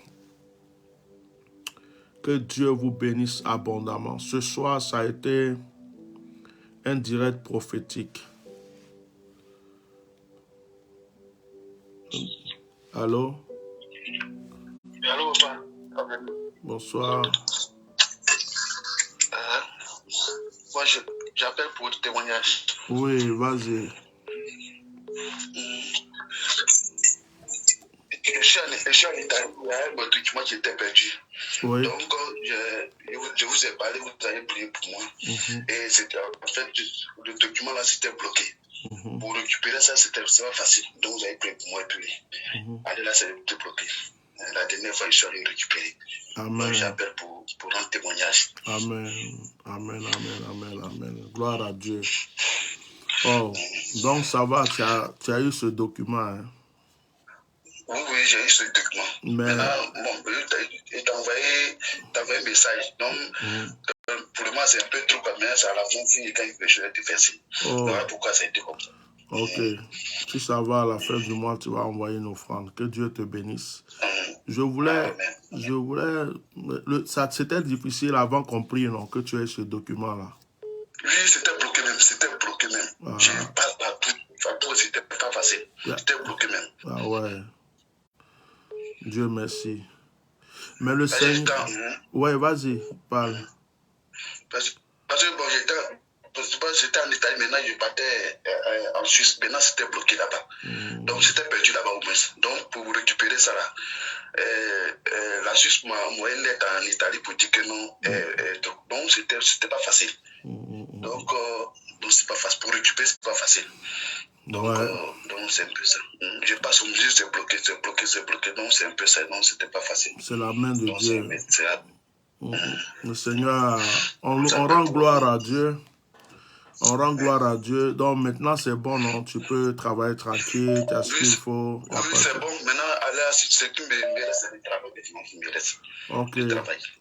Que Dieu vous bénisse abondamment. Ce soir, ça a été un direct prophétique. Allô? Allô, papa. Bonsoir. Moi, j'appelle pour le témoignage. Oui, vas-y. Je suis en Italie, il y a un document qui était perdu. Oui. Donc, je vous ai parlé, vous avez prié pour moi. Et c'était, en fait, le document là, c'était bloqué. Pour récupérer ça, c'était pas facile. Donc, vous avez prié pour moi et puis, allez là, c'est bloqué. La dernière fois, je suis allé le récupérer. Amen. Donc, j'appelle pour un témoignage. Amen. Amen, amen, amen, amen. Gloire à Dieu. Oh, donc ça va, tu as eu ce document, hein? Oui, j'ai eu ce document. Mais... Maintenant, bon, il t'a envoyé un message. Donc, pour le moment, c'est un peu trop comme ça. À la fin, si quand il je vais te faire signe. Voilà pourquoi ça a été comme ça. Ok. Si ça va, à la fin du mois, tu vas envoyer une offrande. Que Dieu te bénisse. Je voulais, c'était difficile avant qu'on prie, non, que tu aies ce document-là. Oui, c'était bloqué même, Je passe partout, c'était pas facile. C'était bloqué même. Ah ouais. Dieu merci. Mais le Seigneur... Ouais, vas-y, parle. Parce que bon, j'étais en Italie, maintenant je partais en Suisse, maintenant c'était bloqué là-bas. Donc j'étais perdu là-bas au moins. Donc pour récupérer ça là, la Suisse m'a envoyé une lettre en Italie pour dire que non. Donc c'était pas facile. Donc c'est pas facile. Pour récupérer, c'est pas facile. Donc c'est un peu ça. Je passe au musée, c'est bloqué. Donc c'est un peu ça. Donc c'était pas facile. C'est la main de Dieu. Le Seigneur, on rend gloire à Dieu. On rend gloire à Dieu. Donc maintenant c'est bon, non? Tu peux travailler tranquille, tu as ce qu'il faut. Oui, c'est bon. Maintenant, c'est qui me reste, c'est le travail qui me reste. Ok.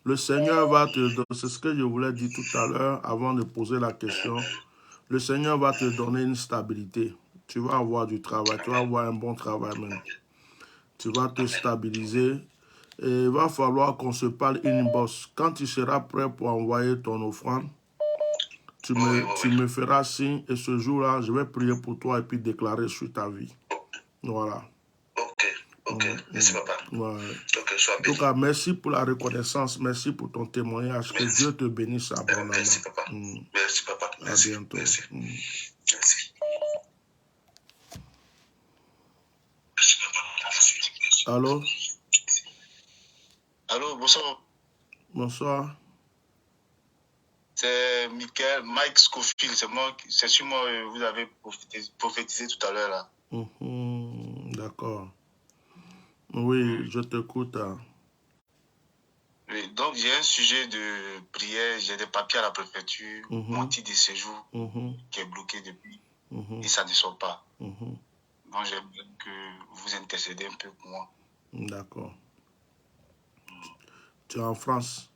Le Seigneur va te donner, c'est ce que je voulais dire tout à l'heure avant de poser la question. Le Seigneur va te donner une stabilité. Tu vas avoir du travail, tu vas avoir un bon travail même. Tu vas te stabiliser. Et il va falloir qu'on se parle une bosse. Quand tu seras prêt pour envoyer ton offrande, tu Oui, me feras signe et ce jour-là, je vais prier pour toi et puis déclarer sur ta vie. Voilà. Ok. Merci, papa. Ouais. Ok, sois En béni. tout cas, merci pour la reconnaissance, merci pour ton témoignage. Que Merci. Dieu te bénisse abondamment. Merci, papa. Merci, papa. Merci. À bientôt. Merci. Merci. Allô? Allô, bonsoir. Bonsoir. C'est Mike Scofield. C'est sur moi que vous avez prophétisé tout à l'heure là. D'accord. Oui, je t'écoute. Oui, donc j'ai un sujet de prière, j'ai des papiers à la préfecture, mon titre de séjour qui est bloqué depuis et ça ne sort pas. Donc j'aimerais que vous intercédez un peu pour moi. D'accord. Tu es en France?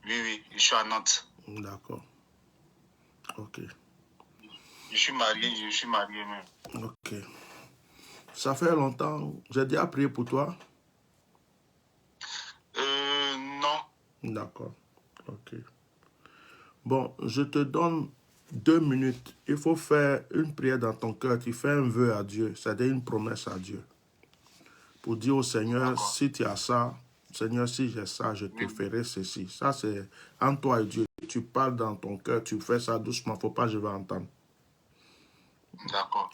Oui, je suis à Nantes. D'accord. Ok. Je suis marié même. Ok. Ça fait longtemps. J'ai déjà prié pour toi? Non. D'accord. Ok. Bon, je te donne 2 minutes. Il faut faire une prière dans ton cœur. Tu fais un vœu à Dieu. C'est-à-dire une promesse à Dieu. Pour dire au Seigneur, si tu as ça, Seigneur, si j'ai ça, je te ferai ceci. Ça, c'est entre toi et Dieu. Tu parles dans ton cœur, tu fais ça doucement. Il ne faut pas que je vais entendre. D'accord.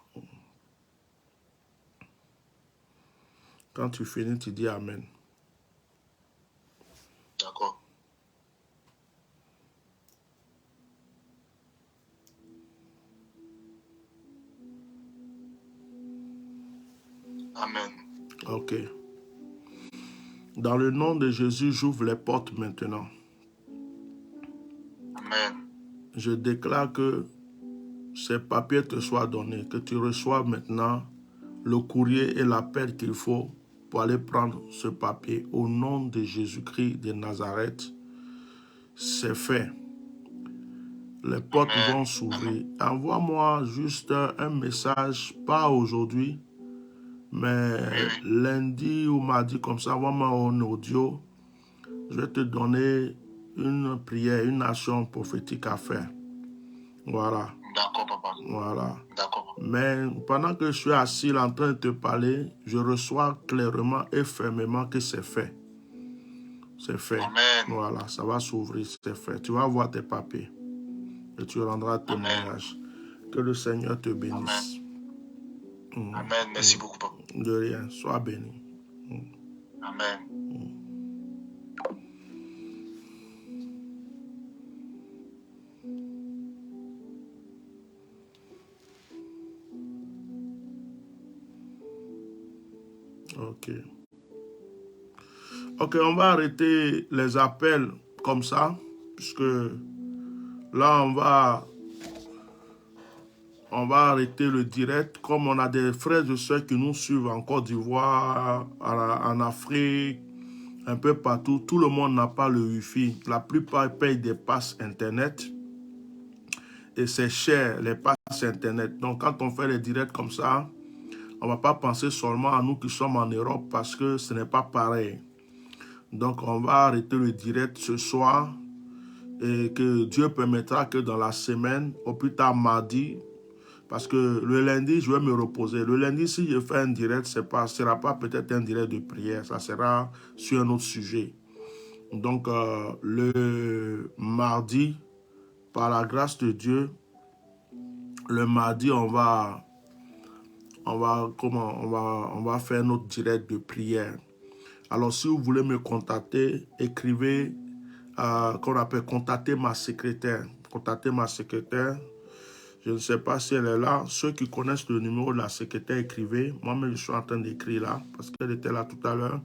Quand tu finis, tu dis Amen. D'accord. Amen. Ok. Dans le nom de Jésus, j'ouvre les portes maintenant. Amen. Je déclare que ces papiers te soient donnés, que tu reçoives maintenant le courrier et l'appel qu'il faut pour aller prendre ce papier. Au nom de Jésus-Christ de Nazareth, c'est fait. Les portes vont s'ouvrir. Envoie-moi juste un message, pas aujourd'hui, mais lundi ou mardi, comme ça, envoie-moi un audio. Je vais te donner une prière, une action prophétique à faire. Voilà. D'accord, papa. Voilà. D'accord. Mais pendant que je suis assis là, en train de te parler, je reçois clairement et fermement que c'est fait. C'est fait. Amen. Voilà, ça va s'ouvrir, c'est fait. Tu vas voir tes papiers et tu rendras témoignage. Que le Seigneur te bénisse. Amen. Merci beaucoup, papa. De rien, sois béni. Amen. Ok, on va arrêter les appels comme ça, puisque là, on va arrêter le direct. Comme on a des frères et sœurs qui nous suivent en Côte d'Ivoire, en Afrique, un peu partout, tout le monde n'a pas le Wi-Fi. La plupart payent des passes Internet. Et c'est cher, les passes Internet. Donc, quand on fait les directs comme ça, on ne va pas penser seulement à nous qui sommes en Europe parce que ce n'est pas pareil. Donc, on va arrêter le direct ce soir et que Dieu permettra que dans la semaine, au plus tard mardi, parce que le lundi, je vais me reposer. Le lundi, si je fais un direct, ce ne sera pas peut-être un direct de prière, ça sera sur un autre sujet. Donc, le mardi, par la grâce de Dieu, le mardi, on va faire notre direct de prière. Alors, si vous voulez me contacter, écrivez, qu'on appelle contacter ma secrétaire. Contacter ma secrétaire. Je ne sais pas si elle est là. Ceux qui connaissent le numéro de la secrétaire, écrivez. Moi-même, je suis en train d'écrire là, parce qu'elle était là tout à l'heure.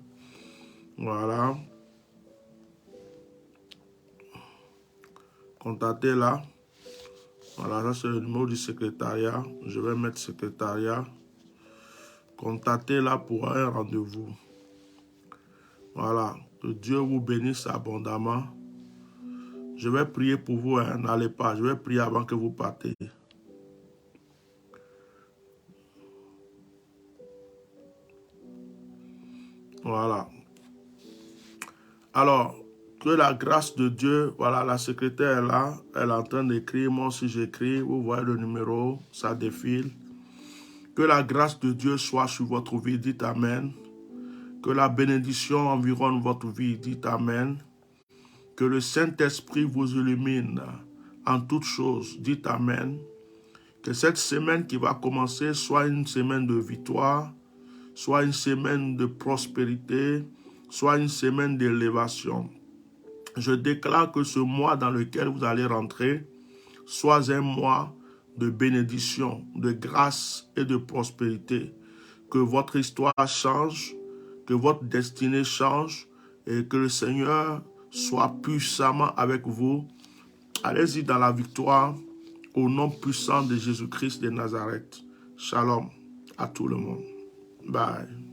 Voilà. Contactez là. Voilà, ça c'est le numéro du secrétariat. Je vais mettre secrétariat. Contactez là pour un rendez-vous. Voilà. Que Dieu vous bénisse abondamment. Je vais prier pour vous. Hein. N'allez pas. Je vais prier avant que vous partez. Voilà. Alors, Que la grâce de Dieu, voilà, la secrétaire est là, elle est en train d'écrire, moi aussi j'écris, vous voyez le numéro, ça défile. Que la grâce de Dieu soit sur votre vie, dites Amen. Que la bénédiction environne votre vie, dites Amen. Que le Saint-Esprit vous illumine en toutes choses, dites Amen. Que cette semaine qui va commencer soit une semaine de victoire, soit une semaine de prospérité, soit une semaine d'élévation. Je déclare que ce mois dans lequel vous allez rentrer soit un mois de bénédiction, de grâce et de prospérité. Que votre histoire change, que votre destinée change et que le Seigneur soit puissamment avec vous. Allez-y dans la victoire au nom puissant de Jésus-Christ de Nazareth. Shalom à tout le monde. Bye.